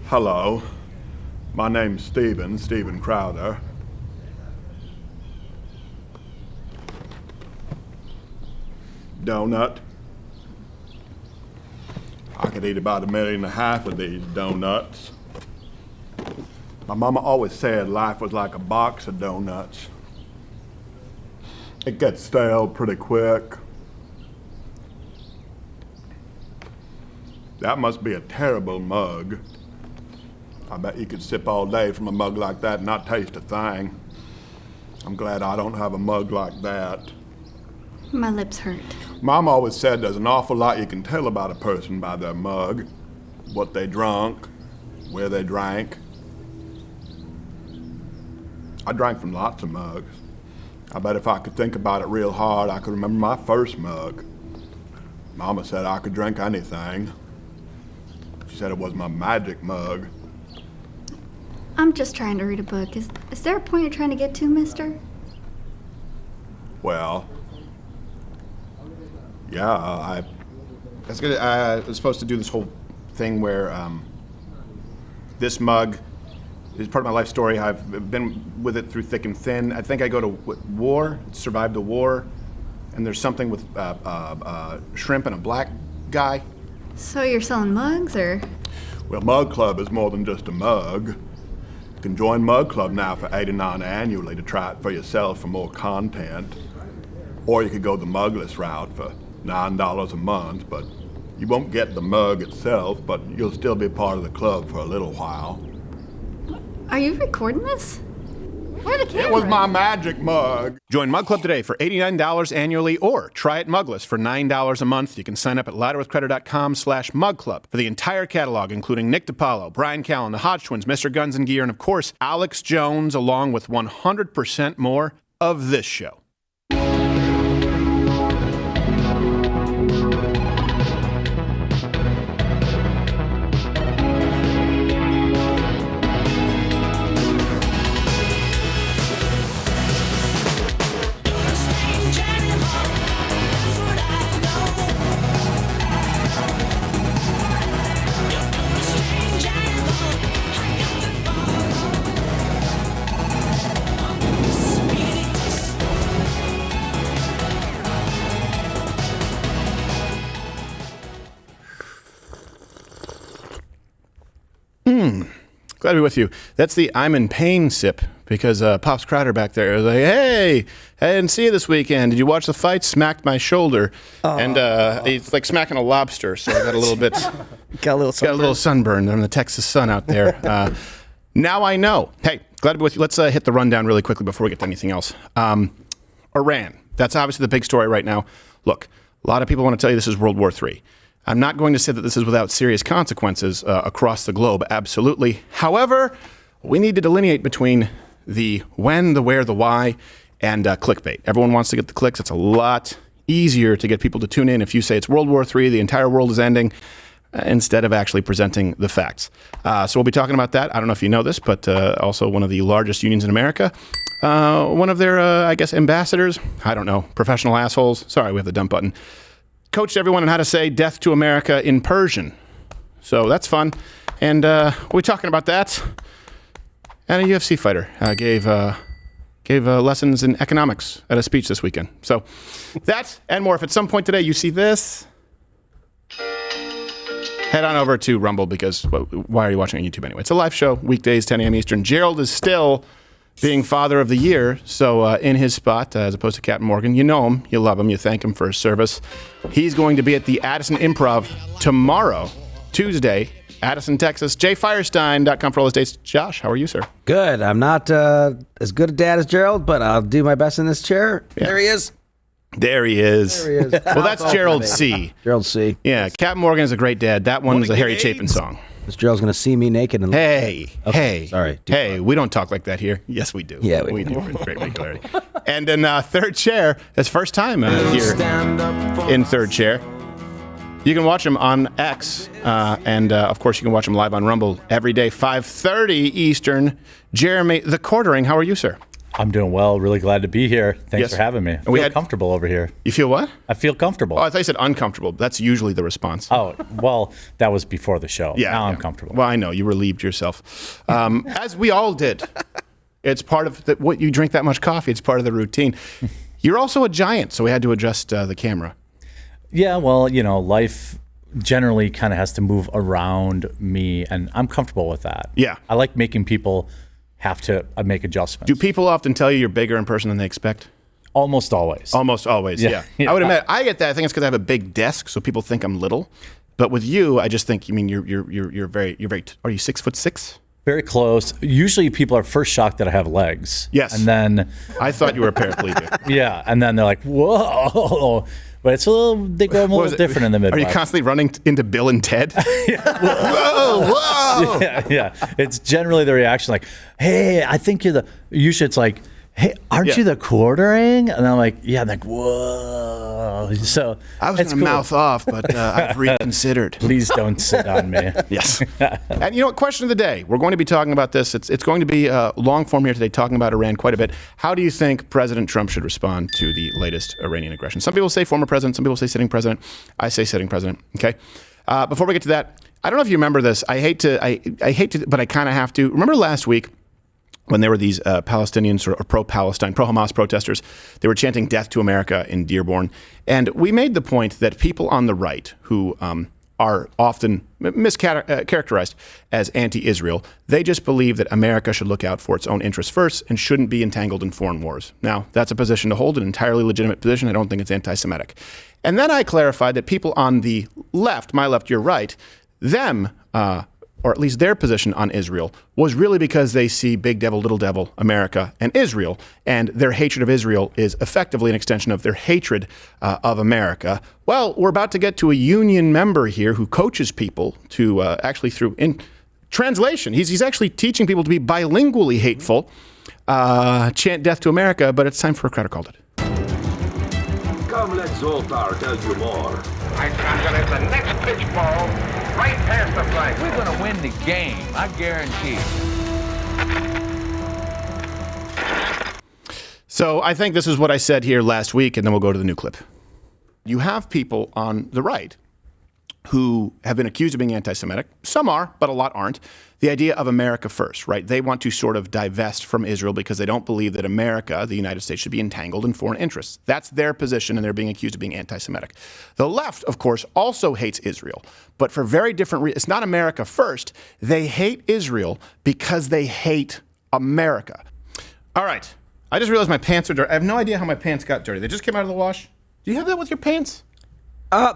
Hello, my name's Stephen Crowder. Donut. I could eat about 1.5 million of these donuts. My mama always said life was like a box of donuts. It gets stale pretty quick. That must be a terrible mug. I bet you could sip all day from a mug like that and not taste a thing. I'm glad I don't have a mug like that. My lips hurt. Mom always said there's an awful lot you can tell about a person by their mug. What they drunk, where they drank. I drank from lots of mugs. I bet if I could think about it real hard, I could remember my first mug. Mama said I could drink anything. She said it was my magic mug. I'm just trying to read a book. Is there a point you're trying to get to, mister? Well, yeah, I was supposed to do this whole thing where this mug is part of my life story. I've been with it through thick and thin. I think I go to war, survived a war, and there's something with shrimp and a black guy. So you're selling mugs, or? Well, Mug Club is more than just a mug. You can join Mug Club now for $89 annually to try it for yourself for more content. Or you could go the mugless route for $9 a month, but you won't get the mug itself, but you'll still be part of the club for a little while. Are you recording this? Where are the cameras? It was my magic mug. Join Mug Club today for $89 annually, or try it mugless for $9 a month. You can sign up at ladderwithcredit.com/mugclub for the entire catalog, including Nick DiPaolo, Brian Callen, the Hodge Twins, Mr. Guns and Gear, and of course, Alex Jones, along with 100% more of this show. Glad to be with you. That's the I'm in pain sip, because Pops Crowder back there was like, hey, I didn't see you this weekend. Did you watch the fight? Smacked my shoulder. And it's like smacking a lobster, so I got a little bit... got a little sunburn on the Texas sun out there. Now I know. Hey, glad to be with you. Let's hit the rundown really quickly before we get to anything else. Iran. That's obviously the big story right now. Look, a lot of people want to tell you this is World War III. I'm not going to say that this is without serious consequences across the globe, absolutely. However, we need to delineate between the when, the where, the why, and clickbait. Everyone wants to get the clicks. It's a lot easier to get people to tune in if you say it's World War III, the entire world is ending, instead of actually presenting the facts. So we'll be talking about that. I don't know if you know this, but also one of the largest unions in America. One of their, ambassadors, I don't know, professional assholes. Sorry, we have the dump button. Coached everyone on how to say death to America in Persian. So that's fun. And we're talking about that. And a UFC fighter gave lessons in economics at a speech this weekend. So that and more. If at some point today you see this, head on over to Rumble, because why are you watching on YouTube anyway? It's a live show, weekdays, 10 a.m. Eastern. Gerald is still being Father of the Year, so in his spot, as opposed to Captain Morgan, you know him, you love him, you thank him for his service. He's going to be at the Addison Improv tomorrow, Tuesday, Addison, Texas. JFirestine.com for all his dates. Josh, how are you, sir? Good. I'm not as good a dad as Gerald, but I'll do my best in this chair. Yeah. There he is. There he is. There he is. Well, that's Gerald C. Gerald C. Yeah, Captain Morgan is a great dad. That one's a Harry Chapin song. This Gerald's going to see me naked. And Hey, sorry. Hey, we don't talk like that here. Yes, we do. Yeah, we do with great regularity. And in third chair, his first time here in third chair. You can watch him on X, and of course you can watch him live on Rumble every day, 5:30 Eastern. Jeremy, the Quartering, how are you, sir? I'm doing well. Really glad to be here. Thanks Yes. for having me. I feel comfortable over here. You feel what? I feel comfortable. Oh, I thought you said uncomfortable. That's usually the response. Oh, well, that was before the show. Yeah. Now yeah. I'm comfortable. Well, I know. You relieved yourself. As we all did. It's part of what you drink that much coffee. It's part of the routine. You're also a giant, so we had to adjust the camera. Yeah, well, life generally kind of has to move around me, and I'm comfortable with that. Yeah. I like making people have to make adjustments. Do people often tell you you're bigger in person than they expect? Almost always. Almost always, yeah. Yeah. I would admit, I get that. I think it's because I have a big desk, so people think I'm little. But with you, I just think, you're very. Are you 6'6"? Very close. Usually people are first shocked that I have legs. Yes. And then, I thought you were a paraplegic. yeah, and then they're like, whoa. But it's they go a little different in the Midwest. Are you constantly running into Bill and Ted? Whoa. Yeah. It's generally the reaction like, hey, I think you're usually it's like, hey, aren't you the quartering? And I'm like, yeah, I'm like, whoa. So I was going to mouth off, but I've reconsidered. Please don't sit on me. Yes. And you know what? Question of the day. We're going to be talking about this. It's going to be long form here today, talking about Iran quite a bit. How do you think President Trump should respond to the latest Iranian aggression? Some people say former president. Some people say sitting president. I say sitting president. Okay. Before we get to that, I don't know if you remember this. I hate to, but I kind of have to. Remember last week when there were these Palestinians or pro-Palestine, pro-Hamas protesters? They were chanting "Death to America" in Dearborn. And we made the point that people on the right who are often mischaracterized as anti-Israel, they just believe that America should look out for its own interests first and shouldn't be entangled in foreign wars. Now, that's a position to hold, an entirely legitimate position. I don't think it's anti-Semitic. And then I clarified that people on the left, my left, your right, them, or at least their position on Israel, was really because they see big devil, little devil, America and Israel, and their hatred of Israel is effectively an extension of their hatred of America. Well, we're about to get to a union member here who coaches people to actually in translation. He's actually teaching people to be bilingually hateful, chant "Death to America," but it's time for a Crowder Called It. Come, let Zoltar tell you more. I calculate the next pitch ball right past the flag. We're going to win the game, I guarantee it. So I think this is what I said here last week, and then we'll go to the new clip. You have people on the right who have been accused of being anti-Semitic. Some are, but a lot aren't. The idea of America first, right? They want to sort of divest from Israel because they don't believe that America, the United States, should be entangled in foreign interests. That's their position, and they're being accused of being anti-Semitic. The left, of course, also hates Israel, but for very different reasons. It's not America first. They hate Israel because they hate America. All right. I just realized my pants are dirty. I have no idea how my pants got dirty. They just came out of the wash. Do you have that with your pants?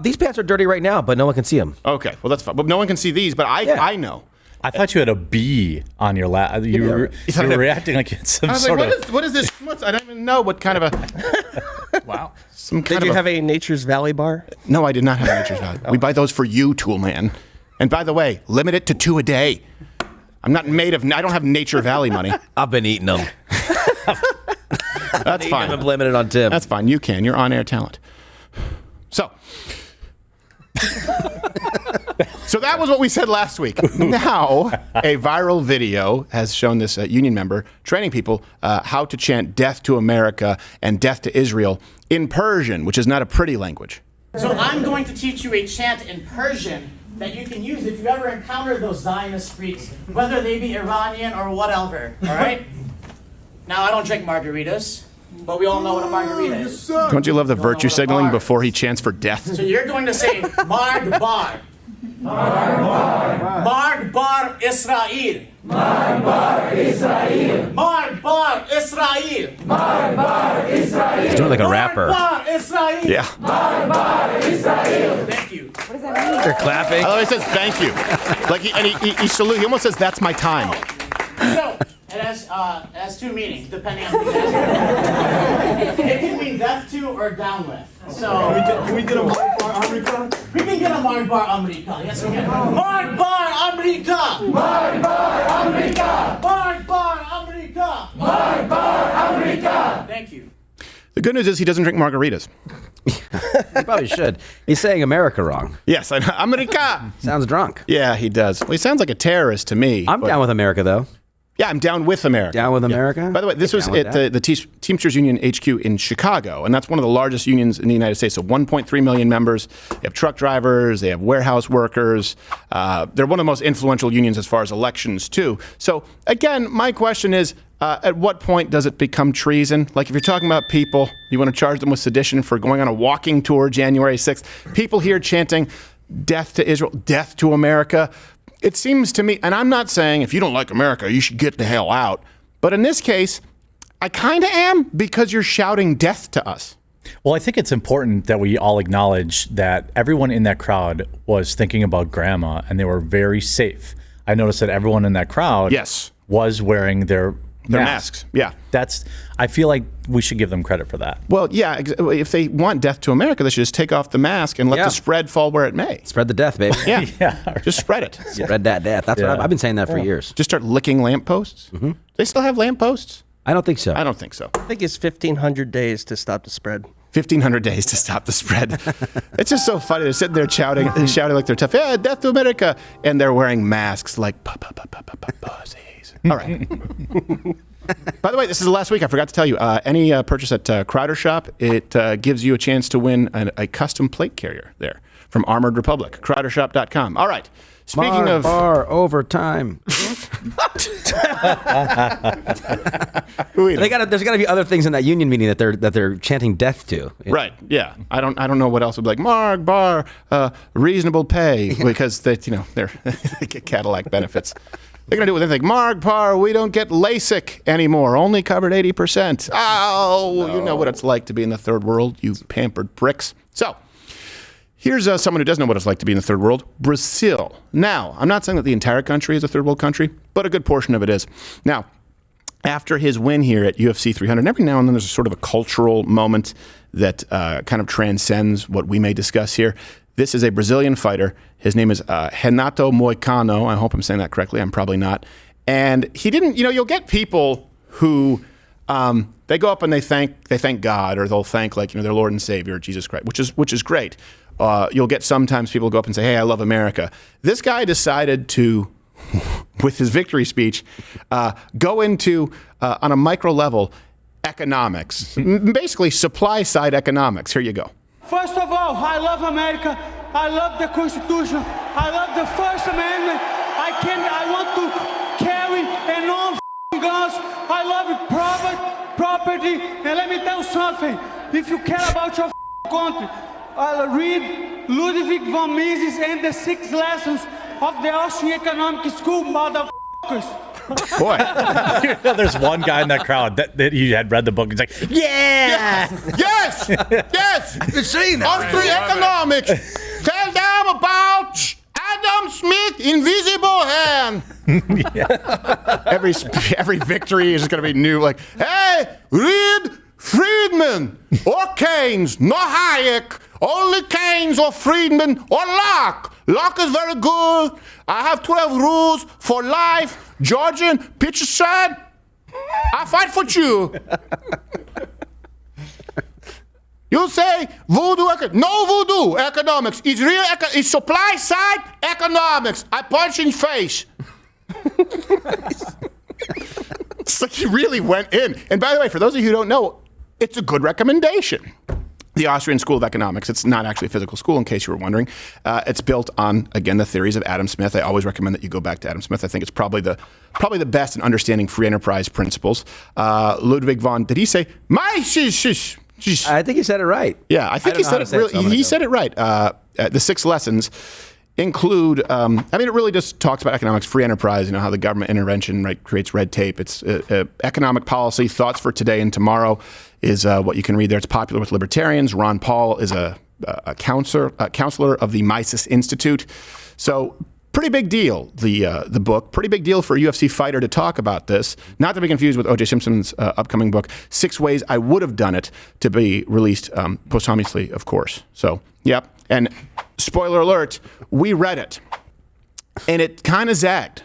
These pants are dirty right now, but no one can see them. Okay, well, that's fine. But no one can see these, but I know. I thought you had a bee on your lap. You were reacting like it's some I was sort like, of... what is this? I don't even know what kind of a... Wow. Did you have a Nature's Valley bar? No, I did not have a Nature's Valley. We buy those for you, tool man. And by the way, limit it to 2 a day. I'm not made of... I don't have Nature Valley money. I've been eating them. That's fine. I'm limited on Tim. That's fine. You can. You're on-air talent. So... So that was what we said last week. Now, a viral video has shown this union member training people how to chant "Death to America" and "Death to Israel" in Persian, which is not a pretty language. So I'm going to teach you a chant in Persian that you can use if you ever encounter those Zionist freaks, whether they be Iranian or whatever, all right? Now, I don't drink margaritas, but we all know what a margarita is. Don't you love the virtue signaling before he chants for death? So you're going to say, Marg Bar. Marg Bar Israel. Marg Bar Israel. Marg Bar Israel. Marg Bar Israel. He's doing like a rapper. Marg Bar Israel. Yeah. Marg Bar Israel. Thank you. What does that mean? They're clapping. Oh, he says thank you. Like he salutes. He almost says that's my time. So, it has 2 meanings, depending on who's asking. It can mean death to or down with. So, Can we get a Mark Bar America? we can get a Marg Bar America. Yes, we can. Marg Bar America! Marg Bar America! Marg Bar America! Marg Bar America! Thank you. The good news is he doesn't drink margaritas. He probably should. He's saying America wrong. Yes, I know. America! Sounds drunk. Yeah, he does. Well, he sounds like a terrorist to me. I'm but- down with America, though. Yeah, I'm down with America. Down with America? By the way, this was at the Teamsters Union HQ in Chicago, and that's one of the largest unions in the United States. So 1.3 million members. They have truck drivers. They have warehouse workers. They're one of the most influential unions as far as elections, too. So, again, my question is, at what point does it become treason? Like, if you're talking about people, you want to charge them with sedition for going on a walking tour January 6th. People here chanting, death to Israel, death to America. It seems to me, and I'm not saying if you don't like America, you should get the hell out. But in this case, I kind of am, because you're shouting death to us. Well, I think it's important that we all acknowledge that everyone in that crowd was thinking about grandma, and they were very safe. I noticed that everyone in that crowd was wearing their masks. Yeah. I feel like we should give them credit for that. Well, yeah, if they want death to America, they should just take off the mask and let the spread fall where it may. Spread the death, baby. Yeah. Just spread it. Spread that death. That's what I've been saying that for years. Just start licking lampposts. Mm-hmm. They still have lampposts? I don't think so. I don't think so. I think it's 1,500 days to stop the spread. 1,500 days to stop the spread. It's just so funny. They're sitting there shouting like they're tough. Yeah, death to America. And they're wearing masks like pussies. All right. By the way, this is the last week. I forgot to tell you. Any purchase at Crowder Shop, it gives you a chance to win a custom plate carrier there from Armored Republic. CrowderShop.com. All right. Speaking of overtime. There's got to be other things in that union meeting that they're chanting death to. Right. Yeah. I don't know what else would be like. Mark Bar, reasonable pay, because they get Cadillac benefits. They're going to do what they think. Mark Parr, we don't get LASIK anymore. Only covered 80%. Oh, no. You know what it's like to be in the third world, you pampered pricks. So, here's someone who doesn't know what it's like to be in the third world. Brazil. Now, I'm not saying that the entire country is a third world country, but a good portion of it is. Now, after his win here at UFC 300, every now and then there's a sort of a cultural moment that kind of transcends what we may discuss here. This is a Brazilian fighter. His name is Renato Moicano. I hope I'm saying that correctly. I'm probably not. And he didn't, you'll get people who they go up and they thank God, or they'll thank their Lord and Savior, Jesus Christ, which is great. You'll get sometimes people go up and say, hey, I love America. This guy decided to, with his victory speech, go into, on a micro level, economics. Basically, supply side economics. Here you go. First of all, I love America. I love the Constitution. I love the First Amendment. I want to carry and own guns. I love property. And let me tell you something. If you care about your country, I'll read Ludwig von Mises and the 6 lessons of the Austrian Economic School, motherfuckers. Boy. There's one guy in that crowd that you had read the book. He's like, yeah! Yes! You've seen that. Austrian economics. Tell them about Adam Smith, invisible hand. Every victory is going to be new. Like, hey, read Friedman or Keynes, no Hayek. Only Keynes or Friedman or Locke. Locke is very good. I have 12 rules for life. Georgian, pitch aside. I fight for you. You say voodoo, no voodoo economics. It's real, it's supply side economics. I punch in face. It's like he really went in. And by the way, for those of you who don't know, it's a good recommendation. The Austrian School of Economics. It's not actually a physical school, in case you were wondering. It's built on, again, the theories of Adam Smith. I always recommend that you go back to Adam Smith. I think it's probably the best in understanding free enterprise principles. Ludwig von, did he say, I think he said it right. Yeah, I think he said it really. He said it right. The 6 lessons include, it really just talks about economics, free enterprise, how the government intervention creates red tape. It's economic policy, thoughts for today and tomorrow is what you can read there. It's popular with libertarians. Ron Paul is a counselor of the Mises Institute. So pretty big deal, the book. Pretty big deal for a UFC fighter to talk about this. Not to be confused with O.J. Simpson's upcoming book, 6 Ways I Would Have Done It, to be released posthumously, of course. So, yep. And spoiler alert, we read it. And it kind of zagged.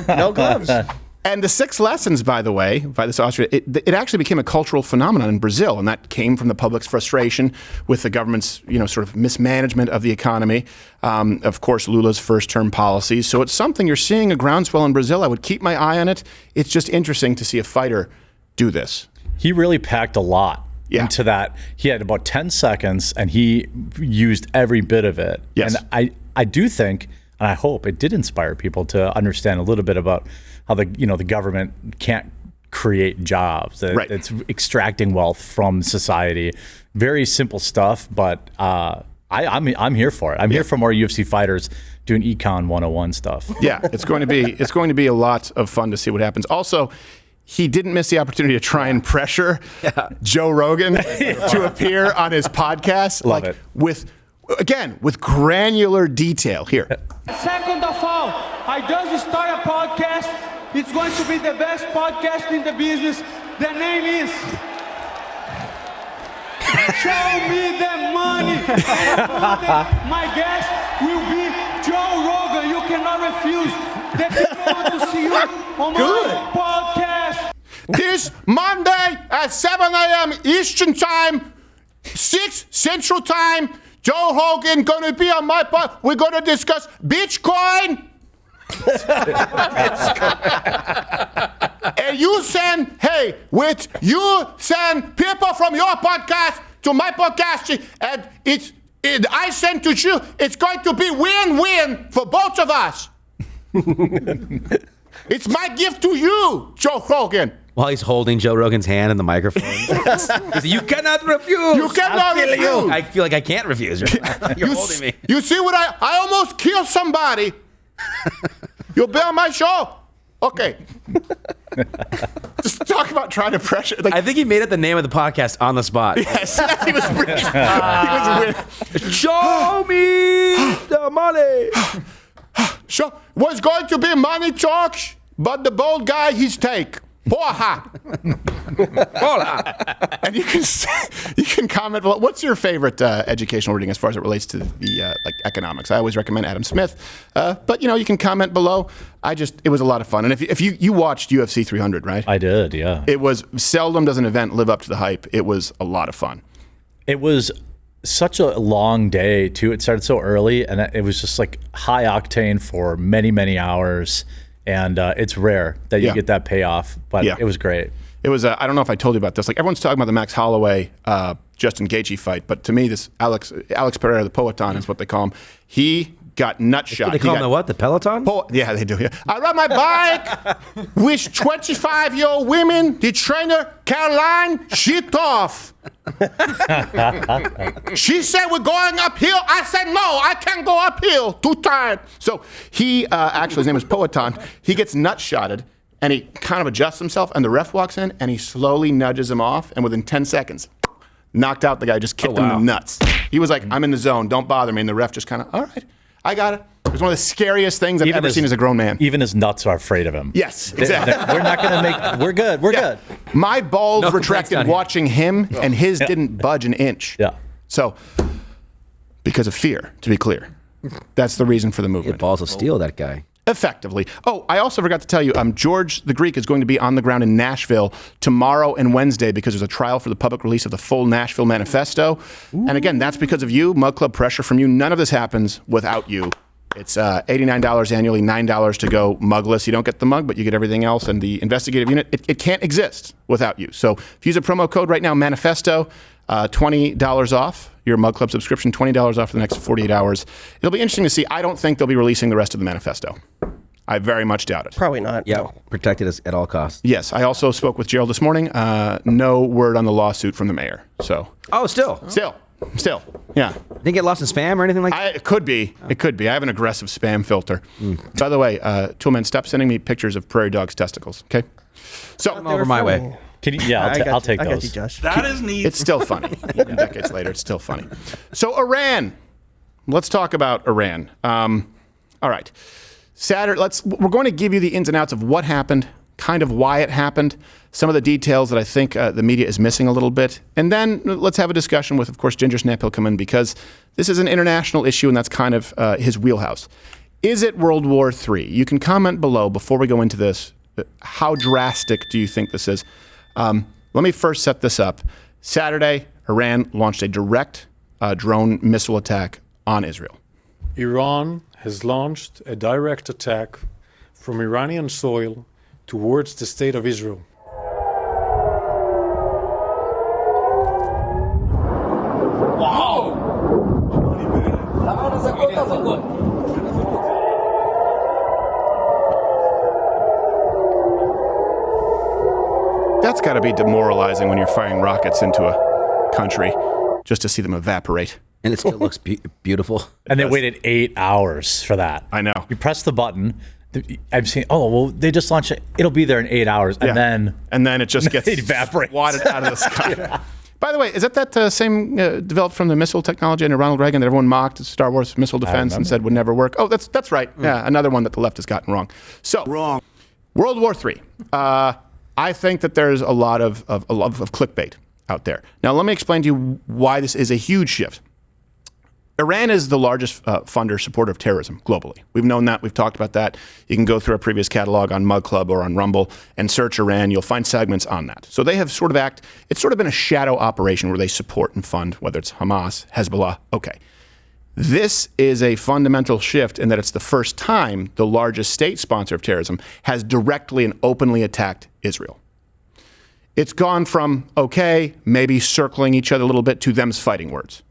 No gloves. And the 6 lessons, by the way, by this Austria, it actually became a cultural phenomenon in Brazil, and that came from the public's frustration with the government's, sort of mismanagement of the economy. Of course, Lula's first-term policies. So it's something you're seeing a groundswell in Brazil. I would keep my eye on it. It's just interesting to see a fighter do this. He really packed a lot into that. He had about 10 seconds, and he used every bit of it. Yes. And I do think, and I hope it did inspire people to understand a little bit about how the government can't create jobs. It's extracting wealth from society. Very simple stuff, but I'm here for it. I'm here for more UFC fighters doing Econ 101 stuff. Yeah, it's going to be a lot of fun to see what happens. Also, he didn't miss the opportunity to try and pressure Joe Rogan to appear on his podcast. Love it. With granular detail. Here. Second of all, I just started a podcast. It's going to be the best podcast in the business. The name is Show Me the Money. My guest will be Joe Rogan. You cannot refuse. The people want to see you on my podcast. This Monday at 7 a.m. Eastern Time, 6 Central Time, Joe Rogan going to be on my podcast. We're going to discuss Bitcoin. And you send people from your podcast to my podcast, and I send to you. It's going to be win-win for both of us. It's my gift to you, Joe Rogan. While he's holding Joe Rogan's hand in the microphone. You cannot refuse. You cannot refuse. I feel like I can't refuse. You're holding me. You see what I almost killed somebody. You'll be on my show. Okay. Just talk about trying to pressure. I think he made it the name of the podcast on the spot. Yes, he was British. Show me the money. Sure. Was going to be money talks, but the bold guy, he's take. Porra. And you can comment below. What's your favorite educational reading as far as it relates to the economics? I always recommend Adam Smith, but you can comment below. It was a lot of fun. And if you watched UFC 300, right? I did, yeah. It was seldom does an event live up to the hype. It was a lot of fun. It was such a long day too. It started so early, and it was just like high octane for many, many hours. And it's rare that you get that payoff, but it was great. It was, I don't know if I told you about this. Like, everyone's talking about the Max Holloway, Justin Gaethje fight, but to me, this Alex Pereira, the Poetan is what they call him. He got nut shot. They call him the what? The Peloton? Yeah, they do. Yeah. I ride my bike with 25-year-old women. The trainer, Caroline, shit off. She said, we're going uphill. I said, no, I can't go uphill. Too tired. So he, actually, his name is Poetan. He gets nut shotted, and he kind of adjusts himself, and the ref walks in, and he slowly nudges him off, and within 10 seconds, knocked out the guy, just kicked him in the nuts. He was like, I'm in the zone. Don't bother me. And the ref just kind of, all right, I got it. It was one of the scariest things I've ever seen as a grown man. Even his nuts are afraid of him. Yes, exactly. We're not going to make... We're good. We're good. My balls retracted watching him, and his didn't budge an inch. Yeah. So, because of fear, to be clear. That's the reason for the movement. Balls of steel, that guy. Effectively. Oh, I also forgot to tell you, George the Greek is going to be on the ground in Nashville tomorrow and Wednesday because there's a trial for the public release of the full Nashville Manifesto. Ooh. And again, that's because of you, Mug Club pressure from you. None of this happens without you. It's $89 annually, $9 to go mugless. You don't get the mug, but you get everything else. And the investigative unit, it can't exist without you. So if you use a promo code right now, Manifesto, $20 off your Mug Club subscription, $20 off for the next 48 hours. It'll be interesting to see. I don't think they'll be releasing the rest of the manifesto. I very much doubt it. Probably not. Yeah, no. Protected us at all costs. Yes, I also spoke with Gerald this morning. No word on the lawsuit from the mayor. So. Oh, still. Yeah. Didn't get lost in spam or anything like that? It could be. It could be. I have an aggressive spam filter. By the way, Toolman, stop sending me pictures of prairie dogs' testicles, okay? So, come over my way. Can you, I'll take those. I got you, Josh. That is neat. It's still funny. Even decades later, it's still funny. So Iran. Let's talk about Iran. All right. Saturday. We're going to give you the ins and outs of what happened, kind of why it happened, some of the details that I think the media is missing a little bit, and then let's have a discussion with, of course, Ginger Snap. He'll come in because this is an international issue, and that's kind of his wheelhouse. Is it World War III? You can comment below before we go into this. How drastic do you think this is? Let me first set this up. Saturday, Iran launched a direct drone missile attack on Israel. Iran has launched a direct attack from Iranian soil towards the state of Israel. That's got to be demoralizing when you're firing rockets into a country just to see them evaporate. And it still looks beautiful. And they waited 8 hours for that. I know. You press the button. I've seen, they just launched it. It'll be there in 8 hours. And then it just gets evaporates. Swatted out of the sky. Yeah. By the way, is that same developed from the missile technology under Ronald Reagan that everyone mocked Star Wars missile defense and said would never work? Oh, that's right. Yeah, another one that the left has gotten wrong. So, World War III. I think that there's a lot of clickbait out there. Now, let me explain to you why this is a huge shift. Iran is the largest funder, supporter of terrorism globally. We've known that. We've talked about that. You can go through our previous catalog on Mug Club or on Rumble and search Iran. You'll find segments on that. So they have it's sort of been a shadow operation where they support and fund, whether it's Hamas, Hezbollah. Okay. This is a fundamental shift in that it's the first time the largest state sponsor of terrorism has directly and openly attacked Israel. It's gone from, okay, maybe circling each other a little bit to them's fighting words.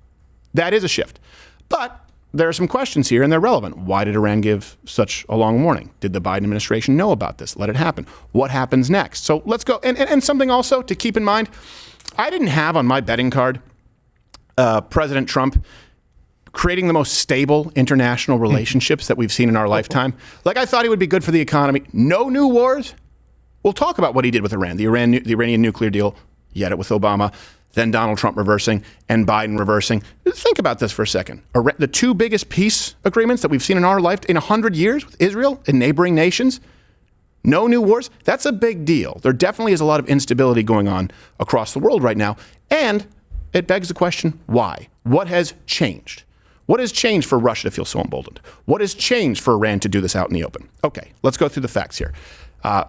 That is a shift. But there are some questions here, and they're relevant. Why did Iran give such a long warning? Did the Biden administration know about this? Let it happen. What happens next? So let's go. And something also to keep in mind, I didn't have on my betting card President Trump creating the most stable international relationships that we've seen in our lifetime. Like, I thought he would be good for the economy. No new wars. We'll talk about what he did with Iran, the Iranian nuclear deal. He had it with Obama, then Donald Trump reversing, and Biden reversing. Think about this for a second. The two biggest peace agreements that we've seen in our life in 100 years with Israel and neighboring nations, no new wars. That's a big deal. There definitely is a lot of instability going on across the world right now. And it begs the question, why? What has changed? What has changed for Russia to feel so emboldened? What has changed for Iran to do this out in the open? Okay, let's go through the facts here.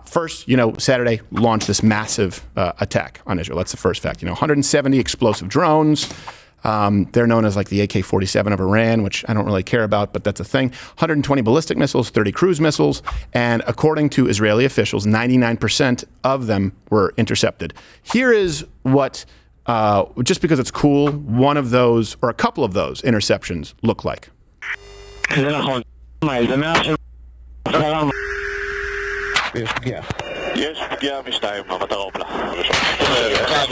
First, Saturday launched this massive attack on Israel. That's the first fact. 170 explosive drones. They're known as like the AK-47 of Iran, which I don't really care about, but that's a thing. 120 ballistic missiles, 30 cruise missiles, and according to Israeli officials, 99% of them were intercepted. Here is what, just because it's cool, one of those, or a couple of those interceptions look like. יש פגיעה משתיים, המטרה הופלה. אחד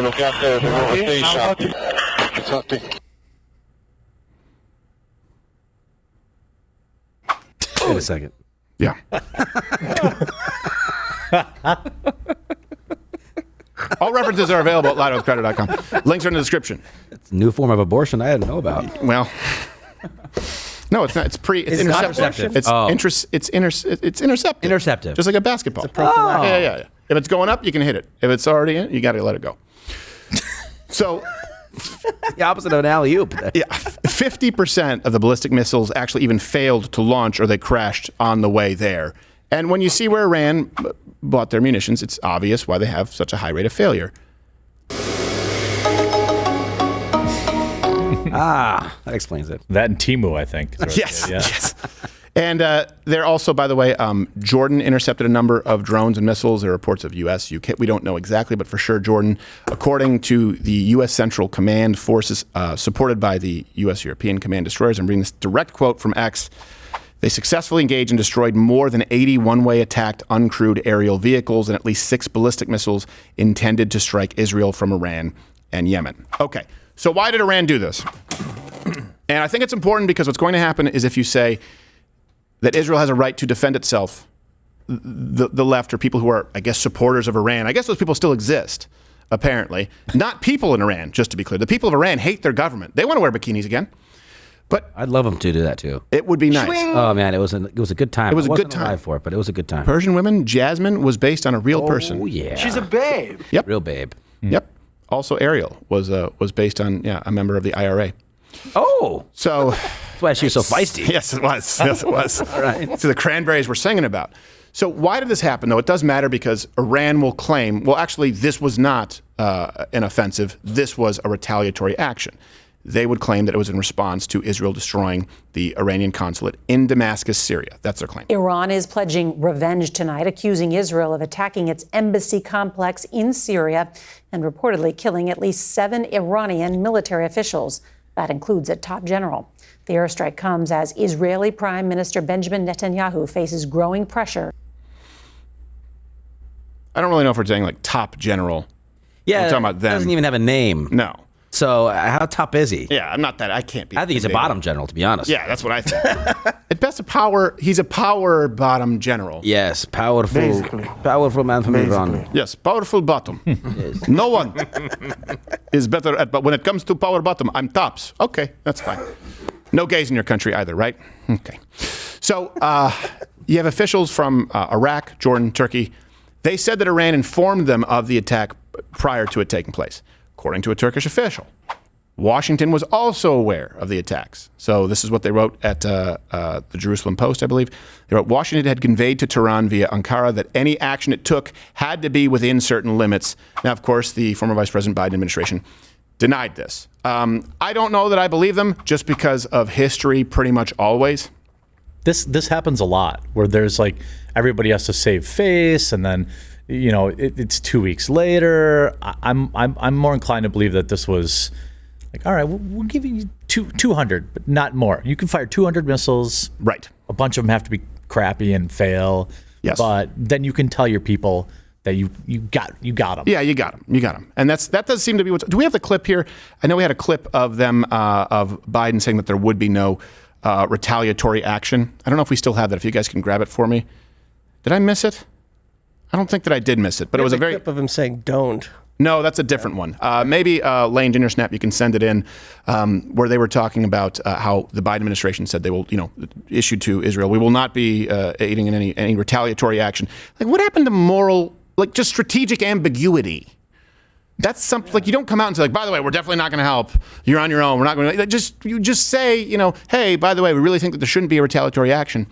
לוקח 9. יצאתי. Wait a second. Yeah. All references are available at lighthousecredit.com. Links are in the description. It's a new form of abortion I didn't know about. Well... No, it's not. It's interceptive. It's interceptive. Interceptive. Just like a basketball. Yeah. If it's going up, you can hit it. If it's already in, you got to let it go. So, the opposite of an alley-oop. Yeah, 50% of the ballistic missiles actually even failed to launch, or they crashed on the way there. And when you see where Iran bought their munitions, it's obvious why they have such a high rate of failure. That explains it. That and Timu, I think. Yes. And they're also, by the way, Jordan intercepted a number of drones and missiles. There are reports of U.S., UK. We don't know exactly, but for sure Jordan, according to the U.S. Central Command forces supported by the U.S. European Command destroyers, I'm reading this direct quote from X, they successfully engaged and destroyed more than 80 one-way attacked uncrewed aerial vehicles and at least 6 ballistic missiles intended to strike Israel from Iran and Yemen. Okay. So why did Iran do this? And I think it's important because what's going to happen is if you say that Israel has a right to defend itself, the left or people who are, I guess, supporters of Iran, I guess those people still exist, apparently. Not people in Iran, just to be clear. The people of Iran hate their government. They want to wear bikinis again. But I'd love them to do that too. It would be nice. Swing. Oh man, it was a good time. It was a good time for it, but it was a good time. Persian women, Jasmine was based on a real person. Oh yeah, she's a babe. Yep, real babe. Yep. Also, Ariel was based on a member of the IRA. Oh, so that's why she was so feisty. Yes, it was. Yes, it was. All right. So the Cranberries were singing about. So why did this happen, though? It does matter because Iran will claim, well, actually, this was not an offensive. This was a retaliatory action. They would claim that it was in response to Israel destroying the Iranian consulate in Damascus, Syria. That's their claim. Iran is pledging revenge tonight, accusing Israel of attacking its embassy complex in Syria and reportedly killing at least 7 Iranian military officials. That includes a top general. The airstrike comes as Israeli Prime Minister Benjamin Netanyahu faces growing pressure. I don't really know if we're saying like top general. Yeah, we're talking about them. Doesn't even have a name. No. So how top is he? Yeah, I'm not that. I can't be. I think he's a bottom general, to be honest. Yeah, that's what I think. At best, he's a power bottom general. Yes, powerful man from Iran. Yes, powerful bottom. Yes. No one is better at, but when it comes to power bottom, I'm tops. Okay, that's fine. No gays in your country either, right? Okay. So you have officials from Iraq, Jordan, Turkey. They said that Iran informed them of the attack prior to it taking place, according to a Turkish official. Washington was also aware of the attacks. So this is what they wrote at the Jerusalem Post, I believe. They wrote, Washington had conveyed to Tehran via Ankara that any action it took had to be within certain limits. Now, of course, the former Vice President Biden administration denied this. I don't know that I believe them just because of history pretty much always. This happens a lot where there's like everybody has to save face, and then it's 2 weeks later. I'm more inclined to believe that this was like, all right, we'll give you 200, but not more. You can fire 200 missiles. Right. A bunch of them have to be crappy and fail. Yes. But then you can tell your people that you got them. Yeah, you got them. And that does seem to be what. Do we have the clip here? I know we had a clip of them of Biden saying that there would be no retaliatory action. I don't know if we still have that. If you guys can grab it for me. Did I miss it? I don't think that I did miss it, but it was a very clip of him saying "don't." No, that's a different one. Maybe Lane Ginger Snap, you can send it in, where they were talking about how the Biden administration said they will, issue to Israel. We will not be aiding in any retaliatory action. Like, what happened to moral, like, just strategic ambiguity? That's something like you don't come out and say, like, by the way, we're definitely not going to help. You're on your own. We're not going to. You just say, hey, by the way, we really think that there shouldn't be a retaliatory action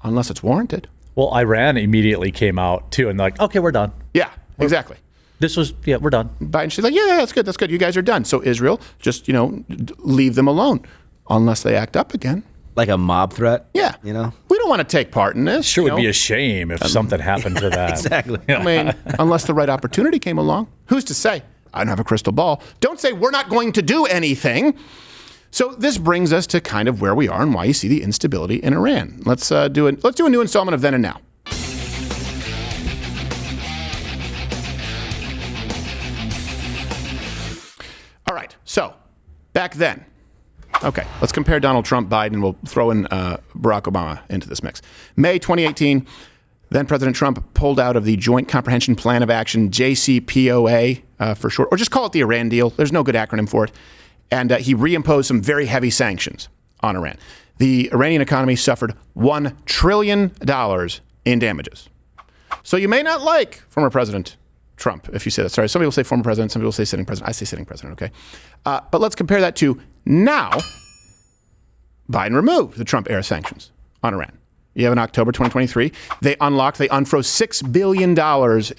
unless it's warranted. Well, Iran immediately came out too, and they're like, okay, we're done. Yeah, exactly. We're done. Biden, she's like, yeah, that's good. You guys are done. So Israel, just, leave them alone unless they act up again. Like a mob threat? Yeah. We don't want to take part in this. Sure would be a shame if something happened to that. Exactly. I mean, unless the right opportunity came along. Who's to say? I don't have a crystal ball. Don't say we're not going to do anything. So this brings us to kind of where we are and why you see the instability in Iran. Let's do a new installment of Then and Now. All right, so back then. Okay, let's compare Donald Trump, Biden. We'll throw in Barack Obama into this mix. May 2018, then President Trump pulled out of the Joint Comprehension Plan of Action, JCPOA for short, or just call it the Iran deal. There's no good acronym for it. And he reimposed some very heavy sanctions on Iran. The Iranian economy suffered $1 trillion in damages. So you may not like former President Trump, if you say that. Sorry, some people say former president, some people say sitting president. I say sitting president, okay? But let's compare that to now. Biden removed the Trump-era sanctions on Iran. You have in October 2023, they unfroze $6 billion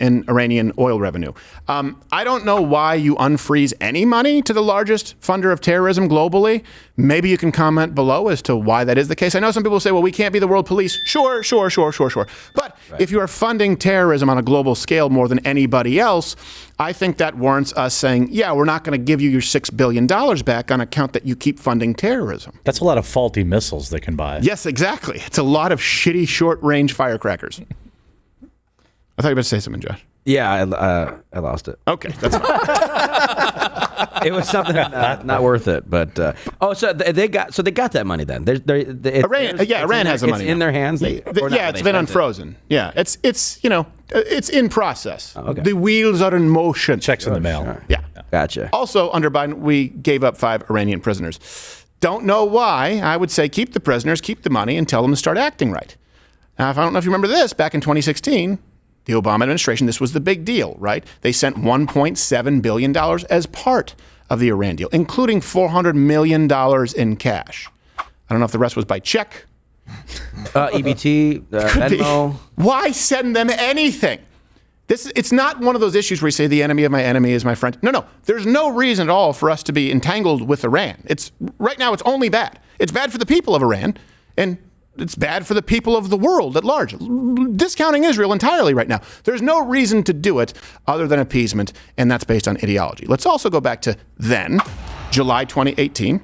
in Iranian oil revenue. I don't know why you unfreeze any money to the largest funder of terrorism globally. Maybe you can comment below as to why that is the case. I know some people say, well, we can't be the world police. Sure. But if you are funding terrorism on a global scale more than anybody else, I think that warrants us saying, yeah, we're not going to give you your $6 billion back on account that you keep funding terrorism. That's a lot of faulty missiles they can buy. Yes, exactly. It's a lot of shitty short-range firecrackers. I thought you were about to say something, Josh. Yeah, I lost it. Okay, that's fine. It was something not worth it, but so they got that money then. Iran has the money. It's in their hands. It's been unfrozen. Yeah, it's in process. Oh, okay. The wheels are in motion. Checks in the mail. Sure. Yeah, gotcha. Also, under Biden, we gave up 5 Iranian prisoners. Don't know why. I would say keep the prisoners, keep the money, and tell them to start acting right. Now, I don't know if you remember this, back in 2016. The Obama administration, this was the big deal, right? They sent $1.7 billion as part of the Iran deal, including $400 million in cash. I don't know if the rest was by check. EBT, Venmo. Why send them anything? It's not one of those issues where you say the enemy of my enemy is my friend. No. There's no reason at all for us to be entangled with Iran. Right now, it's only bad. It's bad for the people of Iran, and it's bad for the people of the world at large. Discounting Israel entirely right now. There's no reason to do it other than appeasement, and that's based on ideology. Let's also go back to then, July 2018.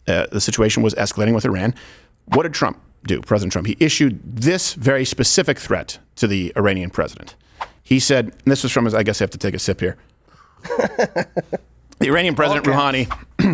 The situation was escalating with Iran. What did Trump do, President Trump? He issued this very specific threat to the Iranian president. He said, and this was from his, I guess I have to take a sip here. The Iranian president, Rouhani,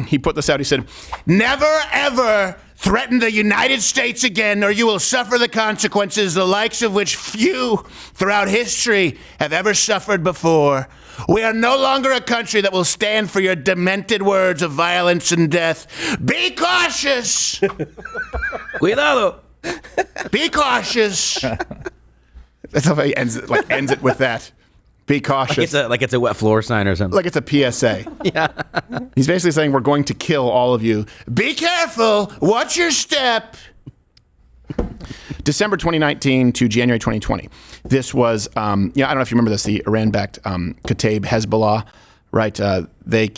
he put this out. He said, "Never, ever threaten the United States again, or you will suffer the consequences, the likes of which few throughout history have ever suffered before. We are no longer a country that will stand for your demented words of violence and death. Be cautious." Cuidado. Be cautious. That's how he ends it with that. Be cautious. Like it's a wet floor sign or something. Like it's a PSA. Yeah. He's basically saying we're going to kill all of you. Be careful. Watch your step. December 2019 to January 2020. This was, I don't know if you remember this, the Iran-backed Kataib Hezbollah, right? Hezbollah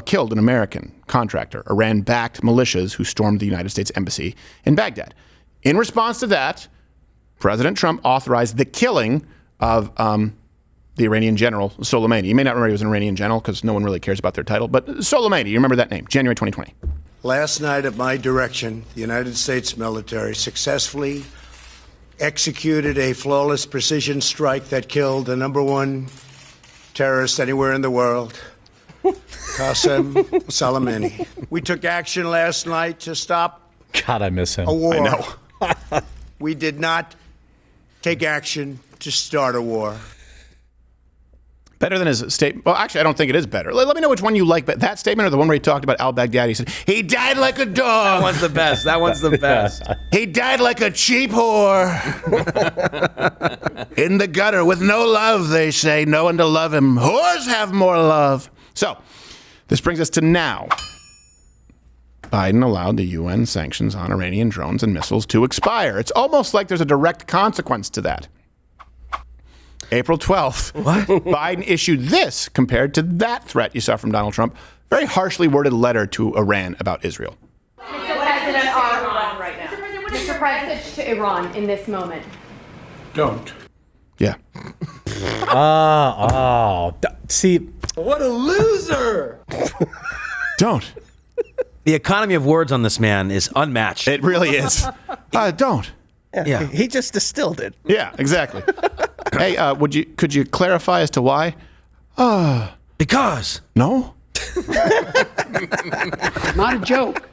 killed an American contractor, Iran-backed militias who stormed the United States Embassy in Baghdad. In response to that, President Trump authorized the killing of the Iranian general, Soleimani. You may not remember he was an Iranian general because no one really cares about their title, but Soleimani, you remember that name, January 2020. Last night, at my direction, the United States military successfully executed a flawless precision strike that killed the #1 terrorist anywhere in the world, Qasem Soleimani. We took action last night to stop God, I miss him. a war. I know. We did not take action to start a war. Better than his statement. Well, actually, I don't think it is better. Let me know which one you like, but that statement or the one where he talked about al-Baghdadi. He said, he died like a dog. That one's the best. That one's the best. He died like a cheap whore. In the gutter with no love, they say. No one to love him. Whores have more love. So, this brings us to now. Biden allowed the UN sanctions on Iranian drones and missiles to expire. It's almost like there's a direct consequence to that. April 12th, Biden issued this compared to that threat you saw from Donald Trump. Very harshly worded letter to Iran about Israel. Mr. President, right now. What is your message to Iran in this moment? Don't. Yeah. See. What a loser! Don't. The economy of words on this man is unmatched. It really is. Don't. Yeah. He just distilled it. Yeah, exactly. Hey, could you clarify as to why? Because. No? Not a joke.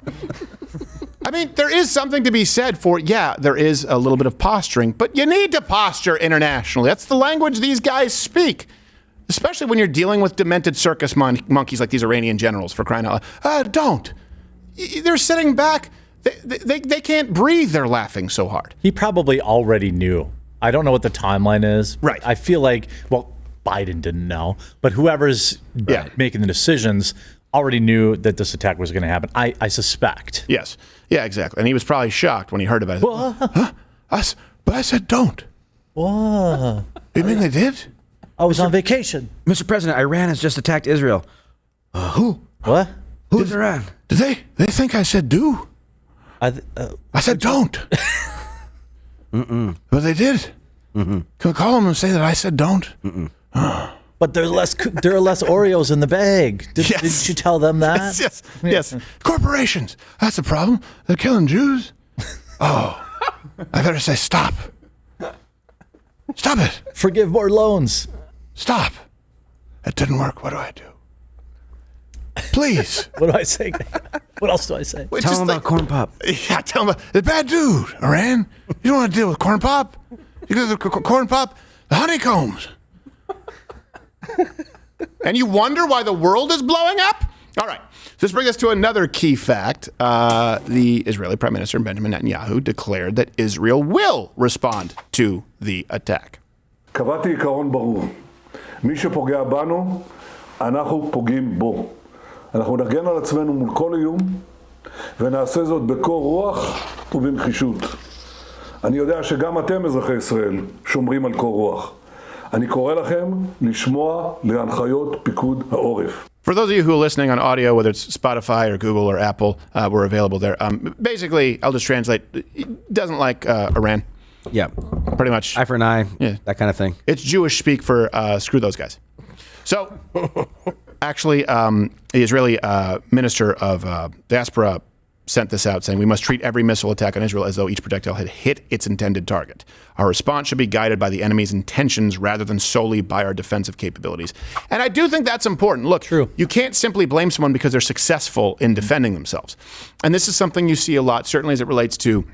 I mean, there is something to be said for, there is a little bit of posturing, but you need to posture internationally. That's the language these guys speak, especially when you're dealing with demented circus monkeys like these Iranian generals, for crying out loud. Don't. They're sitting back. They can't breathe. They're laughing so hard. He probably already knew. I don't know what the timeline is. Right. I feel like, Biden didn't know, but whoever's making the decisions already knew that this attack was going to happen. I suspect. Yes. Yeah, exactly. And he was probably shocked when he heard about it. Huh? But I said don't. What? You mean they did? I was on vacation. Mr. President, Iran has just attacked Israel. Who? What? Who's Iran? Did they think I said do? I said don't. But they did. Can we call them and say that I said don't? But there are less Oreos in the bag. Didn't you tell them that? Yes. Corporations. That's the problem. They're killing Jews. Oh, I better say stop. Stop it. Forgive more loans. Stop. It didn't work. What do I do? Please. What do I say? What else do I say? Tell them about Corn Pop. Yeah, tell them about the bad dude, Iran. You don't want to deal with Corn Pop. You get the Corn Pop, the honeycombs. And you wonder why the world is blowing up? All right. This brings us to another key fact. The Israeli Prime Minister Benjamin Netanyahu declared that Israel will respond to the attack. קבעתי עיקרון ברור. מי שפוגע בנו, אנחנו פוגעים בו. אנחנו נגן על עצמנו מול כל איום, ונעשה זאת בקור רוח ובנחישות. אני יודע שגם אתם אזרחי ישראל שומרים על קור רוח. אני קורא לכם לשמוע להנחיות פיקוד העורף. For those of you who are listening on audio, whether it's Spotify or Google or Apple, we're available there. Basically, I'll just translate. He doesn't like Iran. Yeah. Pretty much. Eye for an eye. Yeah. That kind of thing. It's Jewish speak for screw those guys. So, actually, the Israeli minister of diaspora sent this out saying, we must treat every missile attack on Israel as though each projectile had hit its intended target. Our response should be guided by the enemy's intentions rather than solely by our defensive capabilities. And I do think that's important. Look, you can't simply blame someone because they're successful in defending themselves. And this is something you see a lot, certainly as it relates to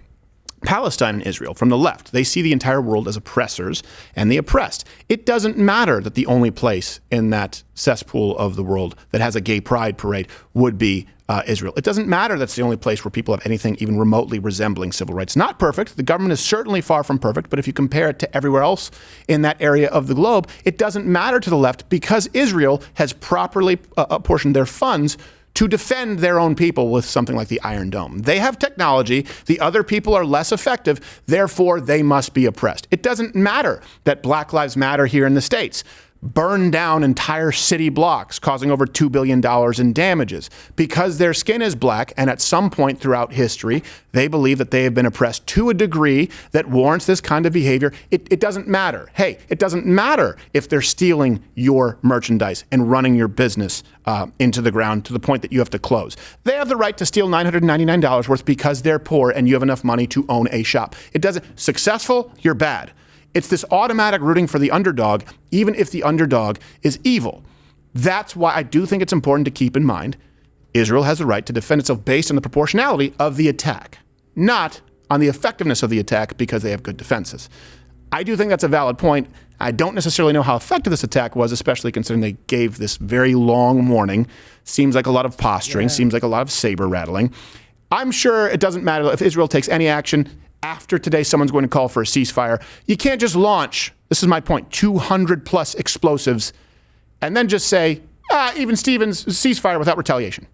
Palestine and Israel from the left. They see the entire world as oppressors and the oppressed. It doesn't matter that the only place in that cesspool of the world that has a gay pride parade would be Israel. It doesn't matter that's the only place where people have anything even remotely resembling civil rights. Not perfect. The government is certainly far from perfect, but if you compare it to everywhere else in that area of the globe, it doesn't matter to the left because Israel has properly apportioned their funds to defend their own people with something like the Iron Dome. They have technology. The other people are less effective. Therefore, they must be oppressed. It doesn't matter that Black Lives Matter here in the States burn down entire city blocks, causing over $2 billion in damages because their skin is black. And at some point throughout history, they believe that they have been oppressed to a degree that warrants this kind of behavior. It doesn't matter. Hey, it doesn't matter if they're stealing your merchandise and running your business into the ground to the point that you have to close. They have the right to steal $999 worth because they're poor and you have enough money to own a shop. It doesn't. Successful, you're bad. It's this automatic rooting for the underdog, even if the underdog is evil. That's why I do think it's important to keep in mind Israel has the right to defend itself based on the proportionality of the attack, not on the effectiveness of the attack because they have good defenses. I do think that's a valid point. I don't necessarily know how effective this attack was, especially considering they gave this very long warning. Seems like a lot of posturing, seems like a lot of saber rattling. I'm sure it doesn't matter if Israel takes any action. After today, someone's going to call for a ceasefire. You can't just launch, this is my point, 200 plus explosives and then just say, even Stevens, ceasefire without retaliation.